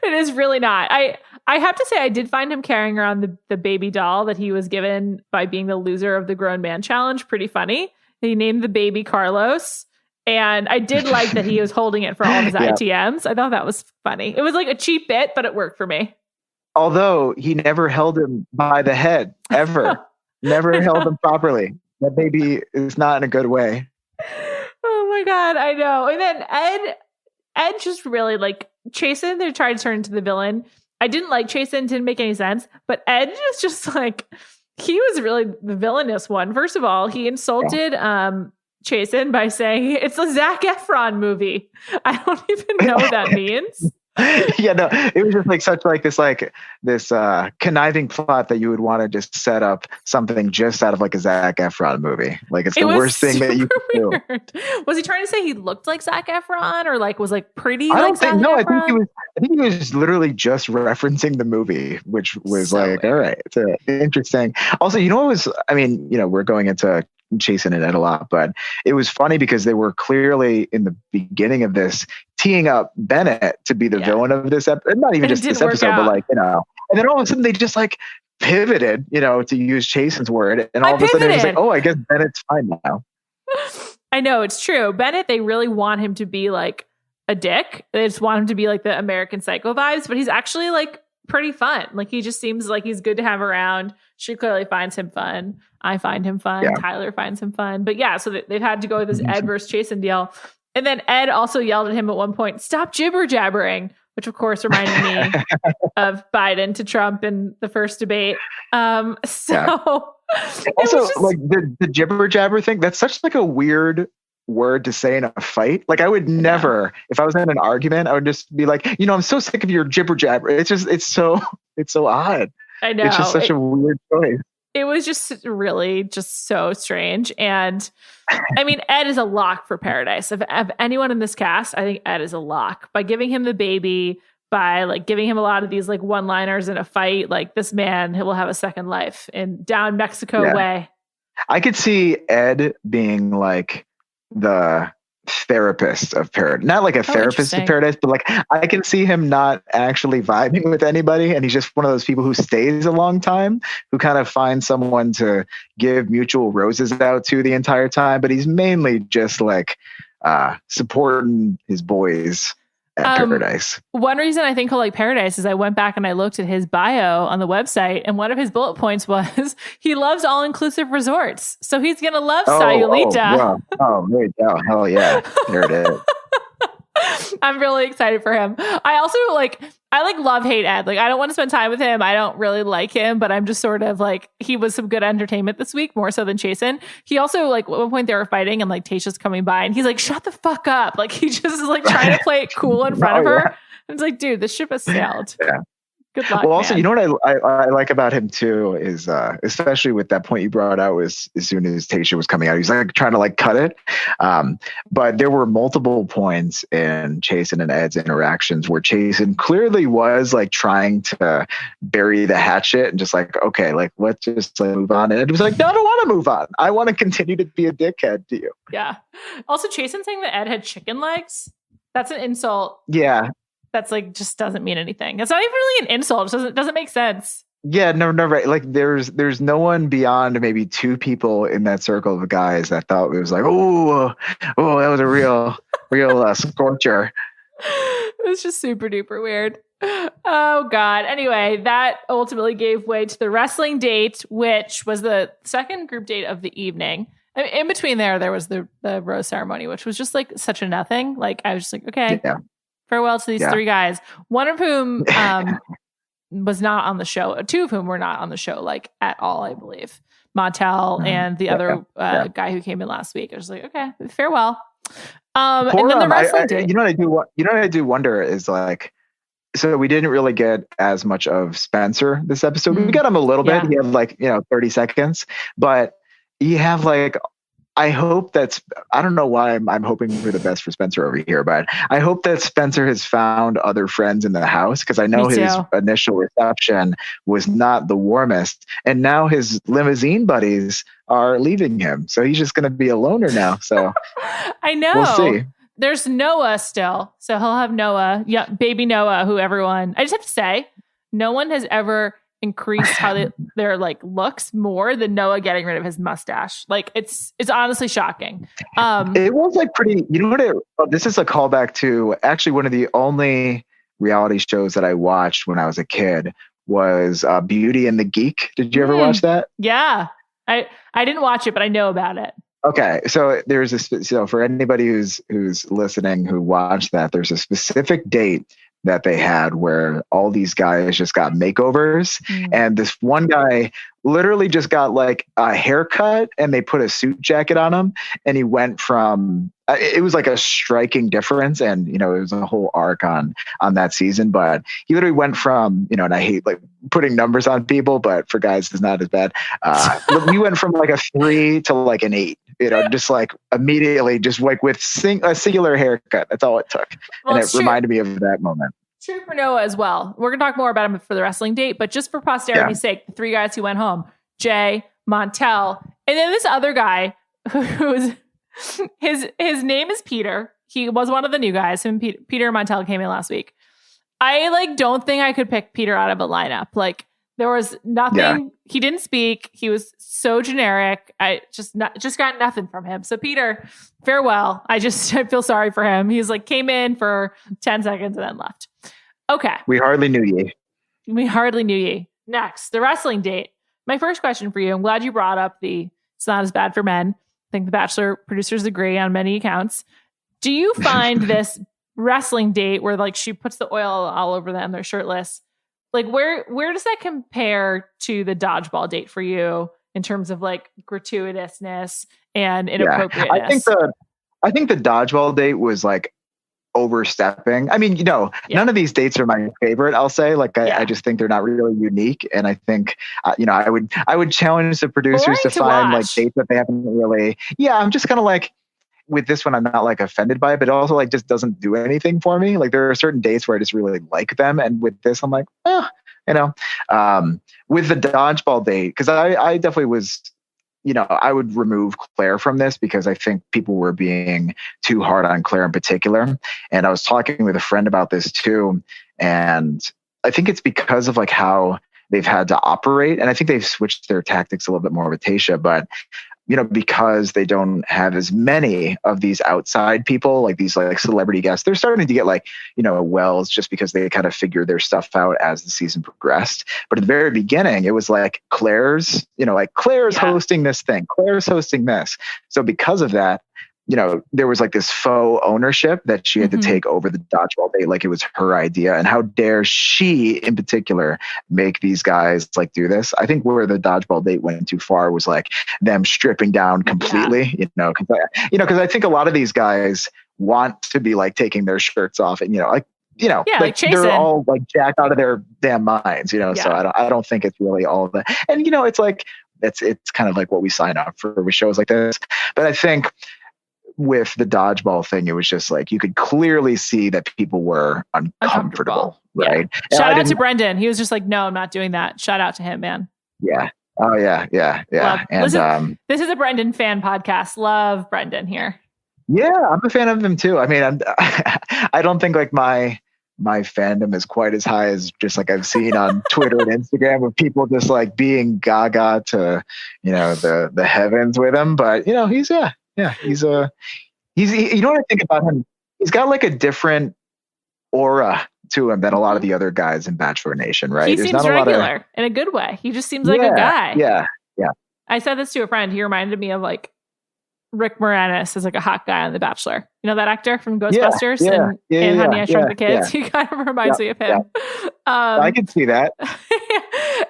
Speaker 3: It is really not. I have to say, I did find him carrying around the baby doll that he was given by being the loser of the Grown Man Challenge pretty funny. He named the baby Carlos. And I did like that he was holding it for all of his ITMs. I thought that was funny. It was like a cheap bit, but it worked for me.
Speaker 4: Although he never held him by the head, ever. Never held him properly. That baby is not in a good way.
Speaker 3: Oh my God, I know. And then Ed just really like Chasen, they're trying to turn into the villain. I didn't like Chasen, didn't make any sense. But Ed is just like, he was really the villainous one. First of all, he insulted Chasen by saying it's a Zac Efron movie. I don't even know what that means.
Speaker 4: It was just like such like this conniving plot that you would want to just set up something just out of like a Zac Efron movie. Like it's the worst thing that you could do.
Speaker 3: Was he trying to say he looked like Zac Efron or like was like pretty?
Speaker 4: I think he was literally just referencing the movie, which was so like, weird. All right, it's interesting. Also, we're going into Chasen and Ed a lot, but it was funny because they were clearly in the beginning of this teeing up Bennett to be the villain of this episode. Not even just this episode, but like, and then all of a sudden they just like pivoted, to use Chasen's word. And all of a sudden it was like, oh, I guess Bennett's fine now.
Speaker 3: I know, it's true. Bennett, they really want him to be like a dick. They just want him to be like the American Psycho vibes, but he's actually like pretty fun. Like he just seems like he's good to have around. She clearly finds him fun. I find him fun. Yeah. Tyler finds him fun. But so they've had to go with this Ed versus Chasen deal. And then Ed also yelled at him at one point, stop jibber jabbering, which of course reminded me of Biden to Trump in the first debate. Also,
Speaker 4: like the jibber jabber thing, that's such like a weird word to say in a fight. Like I would never, if I was in an argument, I would just be like, I'm so sick of your jibber jabber. It's so odd.
Speaker 3: I know.
Speaker 4: It's just such a weird choice.
Speaker 3: It was just really just so strange. And I mean, Ed is a lock for Paradise. Of anyone in this cast, I think Ed is a lock. By giving him the baby, by like giving him a lot of these like one-liners in a fight, like this man will have a second life in down Mexico way.
Speaker 4: I could see Ed being like the therapist of Paradise. Not like a therapist of Paradise, but like I can see him not actually vibing with anybody, and he's just one of those people who stays a long time, who kind of finds someone to give mutual roses out to the entire time, but he's mainly just like supporting his boys at Paradise.
Speaker 3: One reason I think he'll like Paradise is I went back and I looked at his bio on the website, and one of his bullet points was he loves all-inclusive resorts. So he's going to love Sayulita.
Speaker 4: Hell yeah. There it is.
Speaker 3: I'm really excited for him. I also I love hate Ed. Like I don't want to spend time with him. I don't really like him, but I'm just sort of like, he was some good entertainment this week, more so than Chasen. He also like at one point they were fighting and like Tayshia's coming by and he's like, shut the fuck up. Like he just is like trying to play it cool in front of her. And it's like, dude, the ship has sailed.
Speaker 4: Yeah.
Speaker 3: Good luck.
Speaker 4: Well, also,
Speaker 3: man.
Speaker 4: you know what I like about him too is, especially with that point you brought out, was as soon as Tayshia was coming out, he's like trying to like cut it. But there were multiple points in Chasen and Ed's interactions where Chasen clearly was like trying to bury the hatchet and just like, okay, like let's just like, move on. And Ed was like, no, I don't want to move on. I want to continue to be a dickhead to you.
Speaker 3: Yeah. Also, Chasen saying that Ed had chicken legs. That's an insult.
Speaker 4: Yeah.
Speaker 3: That's like just doesn't mean anything. It's not even really an insult. It doesn't make sense.
Speaker 4: Yeah, no, right. Like there's no one beyond maybe two people in that circle of guys that thought it was like, oh, that was a real scorcher.
Speaker 3: It was just super duper weird. Oh God. Anyway, that ultimately gave way to the wrestling date, which was the second group date of the evening. I mean, in between there was the rose ceremony, which was just like such a nothing. Like I was just like, okay. Yeah. Farewell to these three guys, one of whom was not on the show. Two of whom were not on the show, like at all, I believe. Montel and the other guy who came in last week. I was like, okay, farewell. And then the wrestling date.
Speaker 4: You know what I do wonder is like, so we didn't really get as much of Spencer this episode. We got him a little bit. He had like 30 seconds, but you have like. I hope I don't know why I'm hoping for the best for Spencer over here, but I hope that Spencer has found other friends in the house, because I know his initial reception was not the warmest. And now his limousine buddies are leaving him. So he's just going to be a loner now. So
Speaker 3: I know.
Speaker 4: We'll see.
Speaker 3: There's Noah still. So he'll have Noah, baby Noah, who everyone, I just have to say, no one has ever increased how their like looks more than Noah getting rid of his mustache. Like it's honestly shocking.
Speaker 4: It was like pretty, this is a callback to actually one of the only reality shows that I watched when I was a kid was Beauty and the Geek. Did you ever watch that?
Speaker 3: Yeah. I didn't watch it, but I know about it.
Speaker 4: Okay. So there's for anybody who's listening who watched that, there's a specific date that they had where all these guys just got makeovers, and this one guy literally just got like a haircut and they put a suit jacket on him, and he went from it was like a striking difference, and it was a whole arc on that season, but he literally went from and I hate like putting numbers on people, but for guys it's not as bad. We went from like a 3 to like an 8, just like immediately, just like with a singular haircut. That's all it took. Well, and it reminded me of that moment.
Speaker 3: True for Noah as well. We're going to talk more about him for the wrestling date, but just for posterity's sake, the three guys who went home, Jay, Montel, and then this other guy who's his name is Peter. He was one of the new guys. Peter Montel came in last week. I don't think I could pick Peter out of a lineup. Like there was nothing. Yeah. He didn't speak. He was so generic. I just got nothing from him. So Peter, farewell. I feel sorry for him. He's like came in for 10 seconds and then left. Okay.
Speaker 4: We hardly knew ye. Next,
Speaker 3: the wrestling date. My first question for you. I'm glad you brought up it's not as bad for men. I think the Bachelor producers agree on many accounts. Do you find this wrestling date where like she puts the oil all over them, they're shirtless. Like where does that compare to the dodgeball date for you in terms of like gratuitousness and inappropriateness?
Speaker 4: I think the dodgeball date was like overstepping. I mean, none of these dates are my favorite, I'll say. Like I just think they're not really unique. And I think, I would challenge the producers to find like dates that they haven't really, I'm just kind of like, with this one, I'm not like offended by it, but it also like just doesn't do anything for me. Like there are certain dates where I just really like them. And with this, I'm like, with the dodgeball date, because I definitely was, I would remove Claire from this because I think people were being too hard on Claire in particular. And I was talking with a friend about this too. And I think it's because of like how they've had to operate. And I think they've switched their tactics a little bit more with Tayshia, but because they don't have as many of these outside people, like these like celebrity guests, they're starting to get like, wells just because they kind of figured their stuff out as the season progressed. But at the very beginning, it was like Claire's hosting this thing, Claire's hosting this. So because of that, there was like this faux ownership that she had to take over the dodgeball date like it was her idea. And how dare she in particular make these guys like do this? I think where the dodgeball date went too far was like them stripping down completely, because I think a lot of these guys want to be like taking their shirts off and, like
Speaker 3: Chasen.
Speaker 4: They're all like jacked out of their damn minds, so I don't think it's really all of that. And, it's like, it's kind of like what we sign up for with shows like this. But I think with the dodgeball thing, it was just like you could clearly see that people were uncomfortable, right?
Speaker 3: Yeah. Shout out to Brendan. He was just like, no, I'm not doing that. Shout out to him, man.
Speaker 4: Yeah. Oh yeah. And
Speaker 3: this is a Brendan fan podcast. Love Brendan here.
Speaker 4: Yeah, I'm a fan of him too. I mean, I don't think like my fandom is quite as high as just like I've seen on Twitter and Instagram of people just like being gaga to, the heavens with him. But he's he's what I think about him, he's got like a different aura to him than a lot of the other guys in Bachelor Nation, right?
Speaker 3: He seems regular in a good way. He just seems like a guy.
Speaker 4: Yeah.
Speaker 3: I said this to a friend. He reminded me of like Rick Moranis as like a hot guy on The Bachelor. You know that actor from Ghostbusters and Honey, I Shrunk the Kids? He kind of reminds me of him.
Speaker 4: I can see that.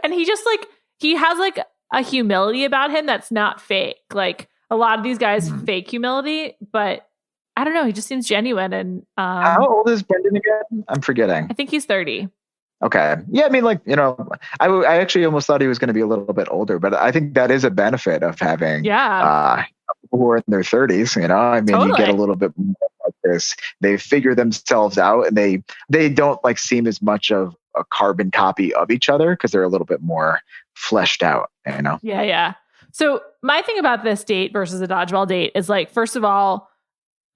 Speaker 3: And he just like, he has like a humility about him that's not fake. Like, a lot of these guys fake humility, but I don't know. He just seems genuine. And
Speaker 4: how old is Brendan again? I'm forgetting.
Speaker 3: I think he's 30.
Speaker 4: Okay. Yeah. I mean, like, I actually almost thought he was going to be a little bit older, but I think that is a benefit of having people who are in their 30s. I mean, totally. You get a little bit more like this. They figure themselves out and they don't like seem as much of a carbon copy of each other because they're a little bit more fleshed out,
Speaker 3: Yeah. So my thing about this date versus a dodgeball date is like, first of all,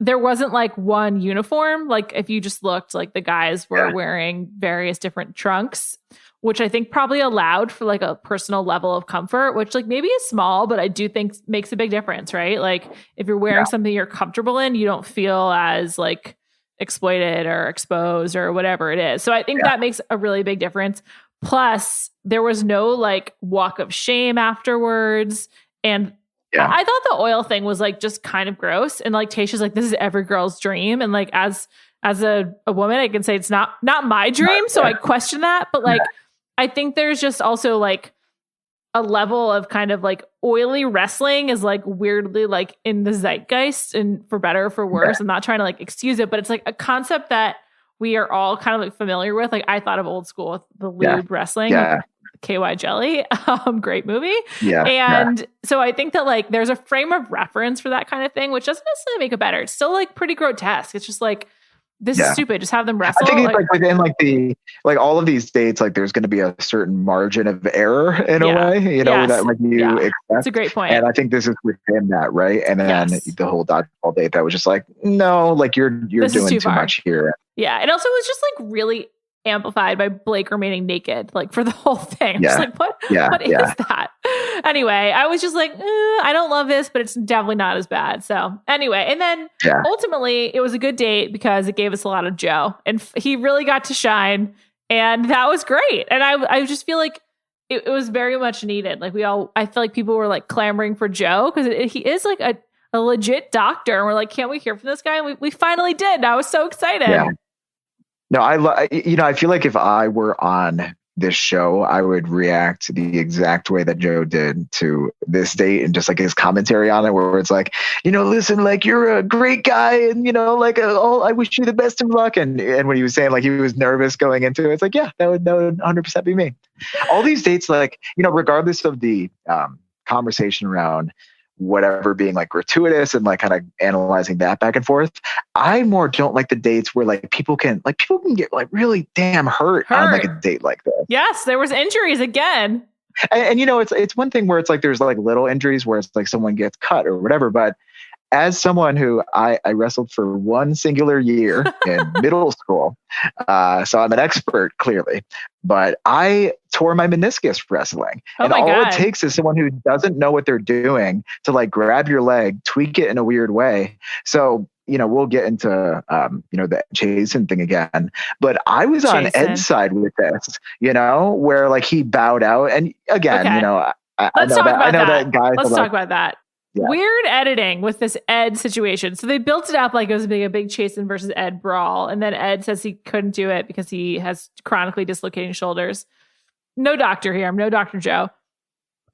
Speaker 3: there wasn't like one uniform. Like if you just looked, like the guys were wearing various different trunks, which I think probably allowed for like a personal level of comfort, which like maybe is small, but I do think makes a big difference, right? Like if you're wearing something you're comfortable in, you don't feel as like exploited or exposed or whatever it is. So I think that makes a really big difference. Plus, there was no like walk of shame afterwards. And I thought the oil thing was like just kind of gross. And like Tayshia's like, this is every girl's dream. And like as a woman, I can say it's not my dream. So I question that. But like I think there's just also like a level of kind of like oily wrestling is like weirdly like in the zeitgeist, and for better or for worse. I'm not trying to like excuse it, but it's like a concept that we are all kind of like familiar with. Like I thought of old school with the lewd wrestling, KY Jelly, great movie. So I think that like there's a frame of reference for that kind of thing, which doesn't necessarily make it better. It's still like pretty grotesque. It's just like, this is stupid. Just have them wrestle.
Speaker 4: I think it's like within like the all of these dates, like there's going to be a certain margin of error in a way, that like you expect.
Speaker 3: That's a great point.
Speaker 4: And I think this is within that, right? And then the whole dodgeball date, that was just like, no, like you're doing too much here.
Speaker 3: Yeah, and also it was just like really amplified by Blake remaining naked, like for the whole thing. I'm just like, what is that? Anyway, I was just like, I don't love this, but it's definitely not as bad. So anyway, and then ultimately it was a good date because it gave us a lot of Joe, and he really got to shine, and that was great. And I just feel like it was very much needed. Like I feel like people were like clamoring for Joe because he is like a legit doctor. And we're like, can't we hear from this guy? And we finally did. I was so excited.
Speaker 4: Yeah. No, I feel like if I were on this show, I would react the exact way that Joe did to this date, and just like his commentary on it, where it's like, listen, like, you're a great guy, and I wish you the best of luck. And when he was saying like he was nervous going into it, it's like, yeah, that would 100% be me. All these dates, like, regardless of the conversation around whatever being like gratuitous and like kind of analyzing that back and forth, I more don't like the dates where like people can get like really damn hurt on like a date like this.
Speaker 3: Yes, there was injuries again.
Speaker 4: And it's one thing where it's like there's like little injuries where it's like someone gets cut or whatever, but as someone who I wrestled for one singular year in middle school, so I'm an expert clearly, but I tore my meniscus wrestling. And all it takes is someone who doesn't know what they're doing to like grab your leg, tweak it in a weird way. So, we'll get into, the Chasen thing again, but I was on Ed's side with this, where like he bowed out. And again, I know that guy.
Speaker 3: Let's talk about that. Yeah. Weird editing with this Ed situation. So they built it up like it was a big Chasen versus Ed brawl. And then Ed says he couldn't do it because he has chronically dislocating shoulders. No doctor here. I'm no Dr. Joe.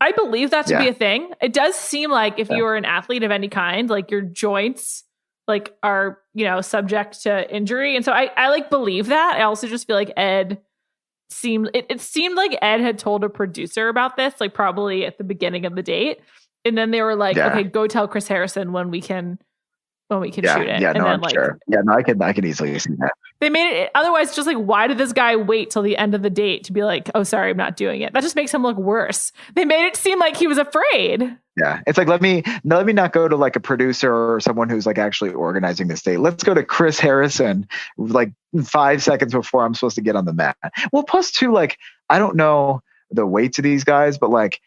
Speaker 3: I believe that to be a thing. It does seem like if you are an athlete of any kind, like your joints like are, subject to injury. And so I like believe that. I also just feel like Ed seemed like Ed had told a producer about this, like probably at the beginning of the date. And then they were like, okay, go tell Chris Harrison when we can shoot it.
Speaker 4: Yeah,
Speaker 3: and
Speaker 4: I'm sure. Yeah, no, I can easily see that.
Speaker 3: They made it otherwise. Just like, why did this guy wait till the end of the date to be like, oh, sorry, I'm not doing it? That just makes him look worse. They made it seem like he was afraid.
Speaker 4: Yeah, it's like let me not go to like a producer or someone who's like actually organizing this date. Let's go to Chris Harrison like 5 seconds before I'm supposed to get on the mat. Well, plus two, like I don't know the weights of these guys, but like,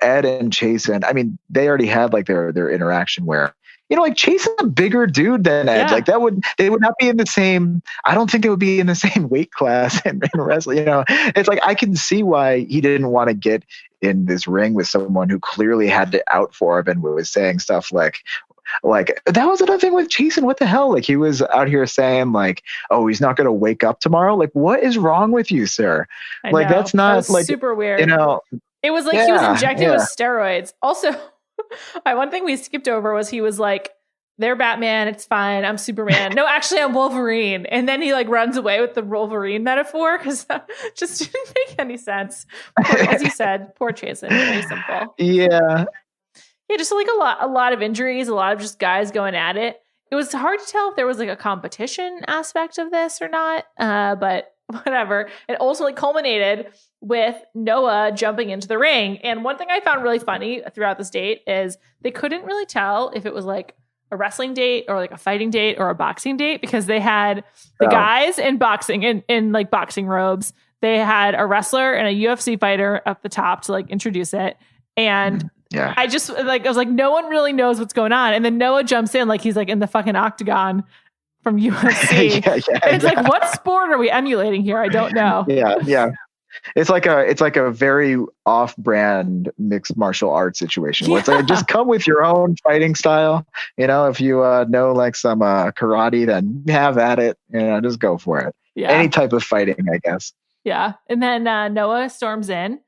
Speaker 4: Ed and Chasen, I mean, they already had like their interaction where, like Chasen's a bigger dude than Ed. Like they would not be in the same, I don't think they would be in the same weight class in wrestling. It's like, I can see why he didn't want to get in this ring with someone who clearly had it out for him and was saying stuff like that was another thing with Chasen. What the hell? Like he was out here saying like, oh, he's not going to wake up tomorrow. Like, what is wrong with you, sir? Like, that's not like
Speaker 3: super weird. It was like he was injected with steroids. Also, one thing we skipped over was he was like, they're Batman, it's fine, I'm Superman. No, actually, I'm Wolverine. And then he like runs away with the Wolverine metaphor because that just didn't make any sense. As you said, poor Chasen, very simple.
Speaker 4: Yeah.
Speaker 3: Yeah, just like a lot of injuries, a lot of just guys going at it. It was hard to tell if there was like a competition aspect of this or not, but whatever. It ultimately culminated with Noah jumping into the ring. And one thing I found really funny throughout this date is they couldn't really tell if it was like a wrestling date or like a fighting date or a boxing date because they had the guys in boxing in like boxing robes. They had a wrestler and a UFC fighter up the top to like introduce it. And I was like, no one really knows what's going on. And then Noah jumps in like he's like in the fucking octagon from UFC. It's like, what sport are we emulating here? I don't know.
Speaker 4: Yeah. It's like a very off-brand mixed martial arts situation. Where it's like, just come with your own fighting style. If you know like some karate, then have at it. Just go for it. Yeah. Any type of fighting, I guess.
Speaker 3: Yeah. And then Noah storms in,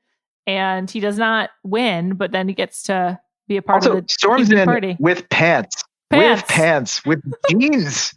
Speaker 3: and he does not win, but then he gets to be a part of the
Speaker 4: storms in
Speaker 3: party
Speaker 4: with pants. With pants, with jeans.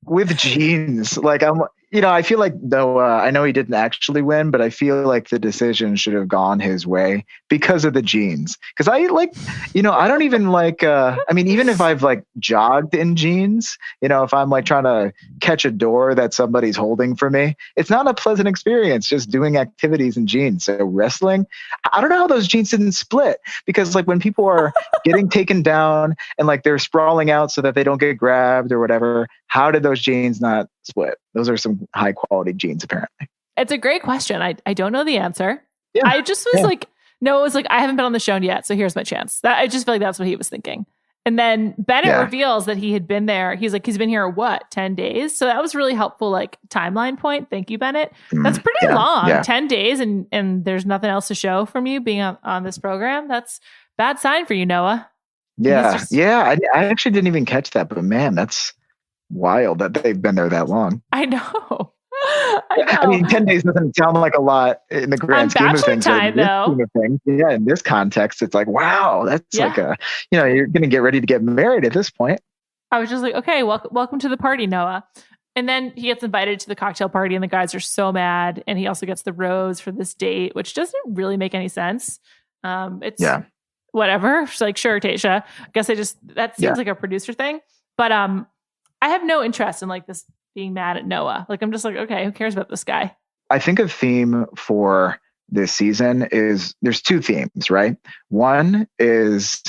Speaker 4: With jeans. Like I feel like Noah, I know he didn't actually win, but I feel like the decision should have gone his way because of the jeans. Because I don't even like, even if I've like jogged in jeans, if I'm like trying to catch a door that somebody's holding for me, it's not a pleasant experience just doing activities in jeans. So wrestling, I don't know how those jeans didn't split, because like when people are getting taken down and like they're sprawling out so that they don't get grabbed or whatever, how did those jeans not split? Those are some high quality jeans, apparently.
Speaker 3: It's a great question. I don't know the answer. Yeah. I just was like, no, it was like, I haven't been on the show yet, so here's my chance. I just feel like that's what he was thinking. And then Bennett reveals that he had been there. He's like, he's been here, 10 days? So that was really helpful, like timeline point. Thank you, Bennett. That's pretty long. 10 days and there's nothing else to show from you being on this program. That's bad sign for you, Noah.
Speaker 4: Yeah. Yeah. I actually didn't even catch that, but man, that's wild that they've been there that long.
Speaker 3: I know. I know.
Speaker 4: I mean, 10 days doesn't sound like a lot in the grand scheme of things.
Speaker 3: Time, though.
Speaker 4: Yeah, in this context, it's like, wow, that's like you're going to get ready to get married at this point.
Speaker 3: I was just like, okay, welcome to the party, Noah. And then he gets invited to the cocktail party and the guys are so mad. And he also gets the rose for this date, which doesn't really make any sense. It's whatever. She's like, sure, Tayshia. I guess that seems like a producer thing. But I have no interest in like this being mad at Noah. Like, I'm just like, okay, who cares about this guy?
Speaker 4: I think a theme for this season is there's two themes, right? One is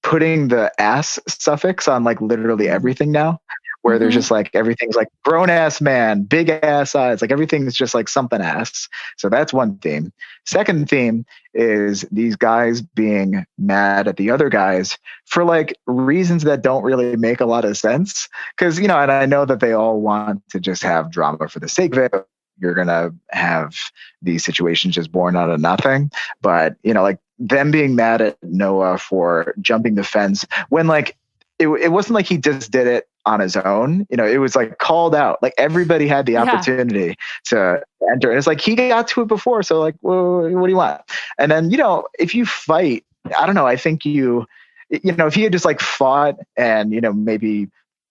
Speaker 4: putting the ass suffix on like literally everything now, where there's just like everything's like grown ass man, big ass eyes, like everything's just like something ass. So that's one theme. Second theme is these guys being mad at the other guys for like reasons that don't really make a lot of sense. Cause and I know that they all want to just have drama for the sake of it. You're going to have these situations just born out of nothing. But, like them being mad at Noah for jumping the fence when like, it wasn't like he just did it on his own. It was like called out. Like everybody had the opportunity to enter. And it's like, he got to it before. So like, well, what do you want? And then, if you fight, I don't know. I think if he had just like fought and, maybe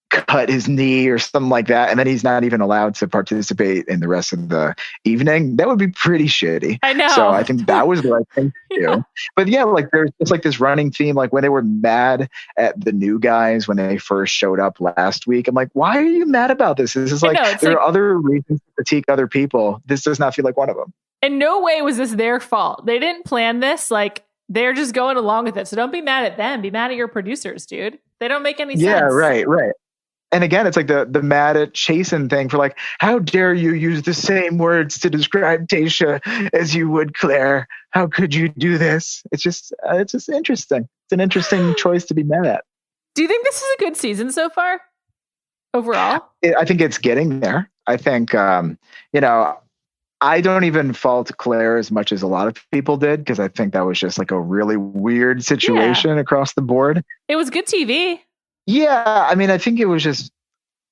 Speaker 4: cut his knee or something like that, and then he's not even allowed to participate in the rest of the evening, that would be pretty shitty.
Speaker 3: I know.
Speaker 4: So I think that was the right thing to do. But yeah, like there's just like this running theme, like when they were mad at the new guys when they first showed up last week. I'm like, why are you mad about this? This is like, there are other reasons to critique other people. This does not feel like one of them.
Speaker 3: In no way was this their fault. They didn't plan this. Like, they're just going along with it. So don't be mad at them. Be mad at your producers, dude. They don't make any sense.
Speaker 4: Yeah, right. And again, it's like the mad at Chasen thing for like, how dare you use the same words to describe Tayshia as you would Claire? How could you do this? It's just interesting. It's an interesting choice to be mad at.
Speaker 3: Do you think this is a good season so far? Overall?
Speaker 4: I think it's getting there. I think, I don't even fault Claire as much as a lot of people did, because I think that was just like a really weird situation across the board.
Speaker 3: It was good TV.
Speaker 4: Yeah, I mean, I think it was just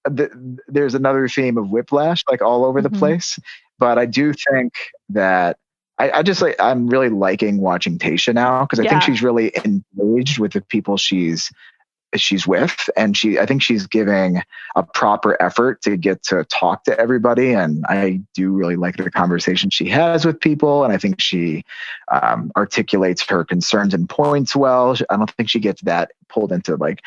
Speaker 4: there's another theme of whiplash like all over the place. But I do think that I'm really liking watching Tayshia now, because I think she's really engaged with the people she's with, and I think she's giving a proper effort to get to talk to everybody, and I do really like the conversation she has with people, and I think she articulates her concerns and points well. I don't think she gets that pulled into like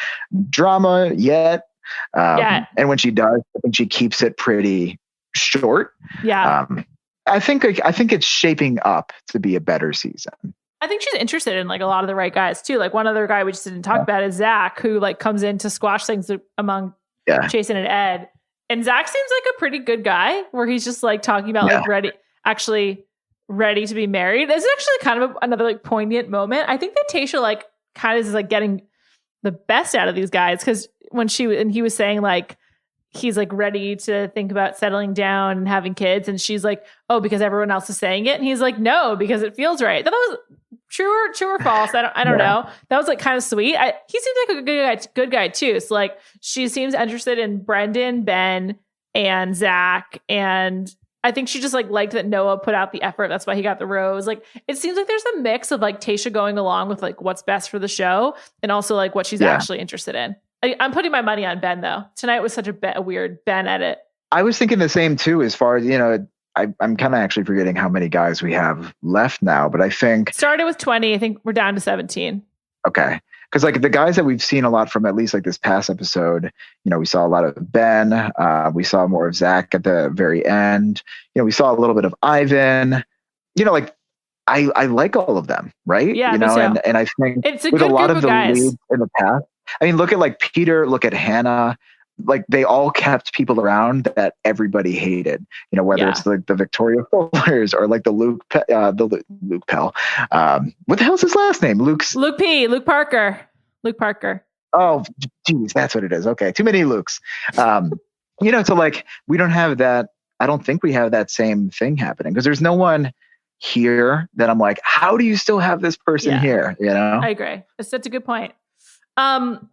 Speaker 4: drama yet, and when she does, I think she keeps it pretty short. I think it's shaping up to be a better season.
Speaker 3: I think she's interested in like a lot of the right guys too. Like one other guy we just didn't talk about is Zach, who like comes in to squash things among Chasen and Ed. And Zach seems like a pretty good guy, where he's just like talking about like ready to be married. This is actually kind of another like poignant moment. I think that Tayshia like kind of is like getting the best out of these guys, because when he was saying like he's like ready to think about settling down and having kids, and she's like, oh, because everyone else is saying it, and he's like, no, because it feels right. That was true or false. I don't know. That was like kind of sweet. He seems like a good guy too. So like she seems interested in Brendan, Ben, and Zach, and I think she just like liked that Noah put out the effort. That's why he got the rose. Like it seems like there's a mix of like Tayshia going along with like what's best for the show, and also like what she's actually interested in. I'm putting my money on Ben though. Tonight was such a weird Ben edit. I
Speaker 4: was thinking the same too, as far as, I'm kind of actually forgetting how many guys we have left now, but I think
Speaker 3: started with 20. I think we're down to 17.
Speaker 4: Okay. Because like the guys that we've seen a lot from, at least like this past episode, we saw a lot of Ben. We saw more of Zach at the very end. We saw a little bit of Ivan. Like I like all of them, right?
Speaker 3: Yeah,
Speaker 4: and I think
Speaker 3: it's a
Speaker 4: with
Speaker 3: good
Speaker 4: a lot
Speaker 3: group
Speaker 4: of the
Speaker 3: guys.
Speaker 4: leads in the past. I mean, look at like Peter, look at Hannah. Like they all kept people around that everybody hated, whether it's like the Victoria Fullers or like the Luke Pell. What the hell's his last name? Luke
Speaker 3: Parker.
Speaker 4: Oh, geez, that's what it is. Okay. Too many Lukes. So like, we don't have that. I don't think we have that same thing happening, because there's no one here that I'm like, how do you still have this person here?
Speaker 3: I agree. That's such a good point.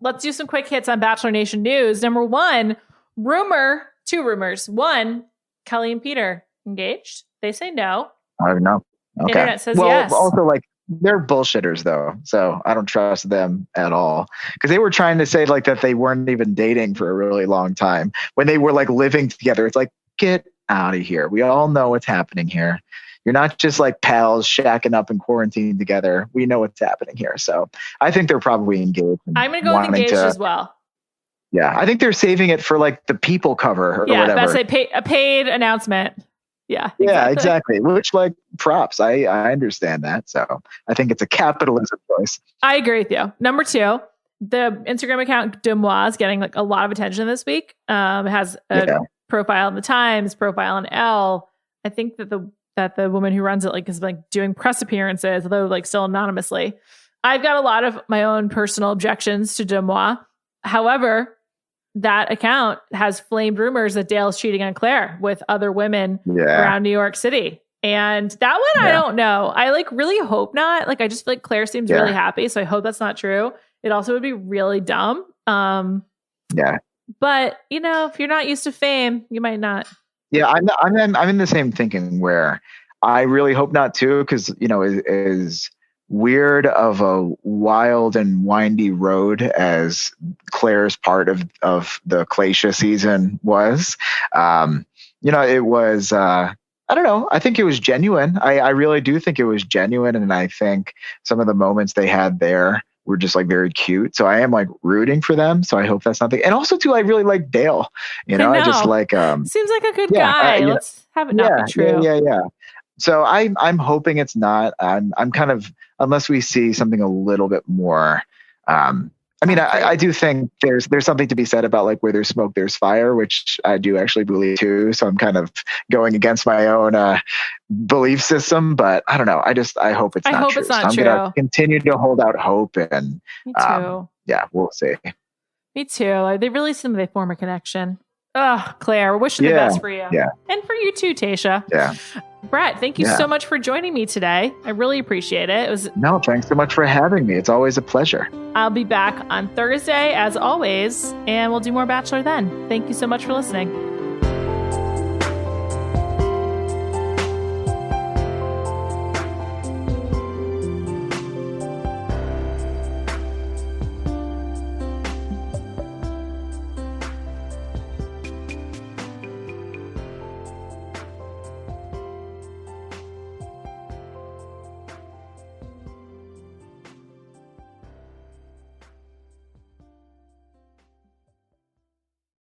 Speaker 3: Let's do some quick hits on Bachelor Nation news. Number one, two rumors. One, Kelly and Peter engaged. They say no.
Speaker 4: I don't know. Okay.
Speaker 3: Internet says yes.
Speaker 4: Also, like, they're bullshitters though, so I don't trust them at all, because they were trying to say like that they weren't even dating for a really long time when they were like living together. It's like, get out of here. We all know what's happening here. You're not just like pals shacking up in quarantine together. We know what's happening here. So I think they're probably engaged.
Speaker 3: I'm going to go with engaged as well.
Speaker 4: Yeah, I think they're saving it for like the People cover or whatever.
Speaker 3: Yeah, that's a paid announcement. Yeah. Exactly.
Speaker 4: Yeah, exactly. Which, like, props. I understand that. So I think it's a capitalism choice.
Speaker 3: I agree with you. Number two, the Instagram account Demois is getting like a lot of attention this week. It has a profile in the Times, profile in Elle. I think that the woman who runs it like is like doing press appearances, although like still anonymously. I've got a lot of my own personal objections to Demois. However, that account has flamed rumors that Dale's cheating on Claire with other women around New York City. And that one, I don't know. I like really hope not. Like, I just feel like Claire seems really happy. So I hope that's not true. It also would be really dumb. But you know, if you're not used to fame, you might not.
Speaker 4: Yeah. I'm in the same thinking where I really hope not too. Cause you know, is weird of a wild and windy road as Claire's part of the Glacia season was. You know, it was, I don't know. I think it was genuine. I really do think it was genuine. And I think some of the moments they had there were just like very cute. So I am like rooting for them. So I hope that's not and also too, I really like Dale, you know, I just like,
Speaker 3: seems like a good guy. Let's have it not be true.
Speaker 4: Yeah. So I'm hoping it's not. I'm kind of, unless we see something a little bit more. I mean, I do think there's something to be said about like where there's smoke, there's fire, which I do actually believe too. So I'm kind of going against my own belief system, but I don't know. I hope it's not true.
Speaker 3: It's not
Speaker 4: true. I'm going to continue to hold out hope, and
Speaker 3: me too.
Speaker 4: We'll see.
Speaker 3: Me too. They really seem they form a connection. Oh, Claire, we're wishing the best for you.
Speaker 4: Yeah.
Speaker 3: And for you too, Tayshia.
Speaker 4: Yeah.
Speaker 3: Brett, thank you so much for joining me today. I really appreciate it.
Speaker 4: No, thanks so much for having me. It's always a pleasure.
Speaker 3: I'll be back on Thursday, as always, and we'll do more Bachelor then. Thank you so much for listening.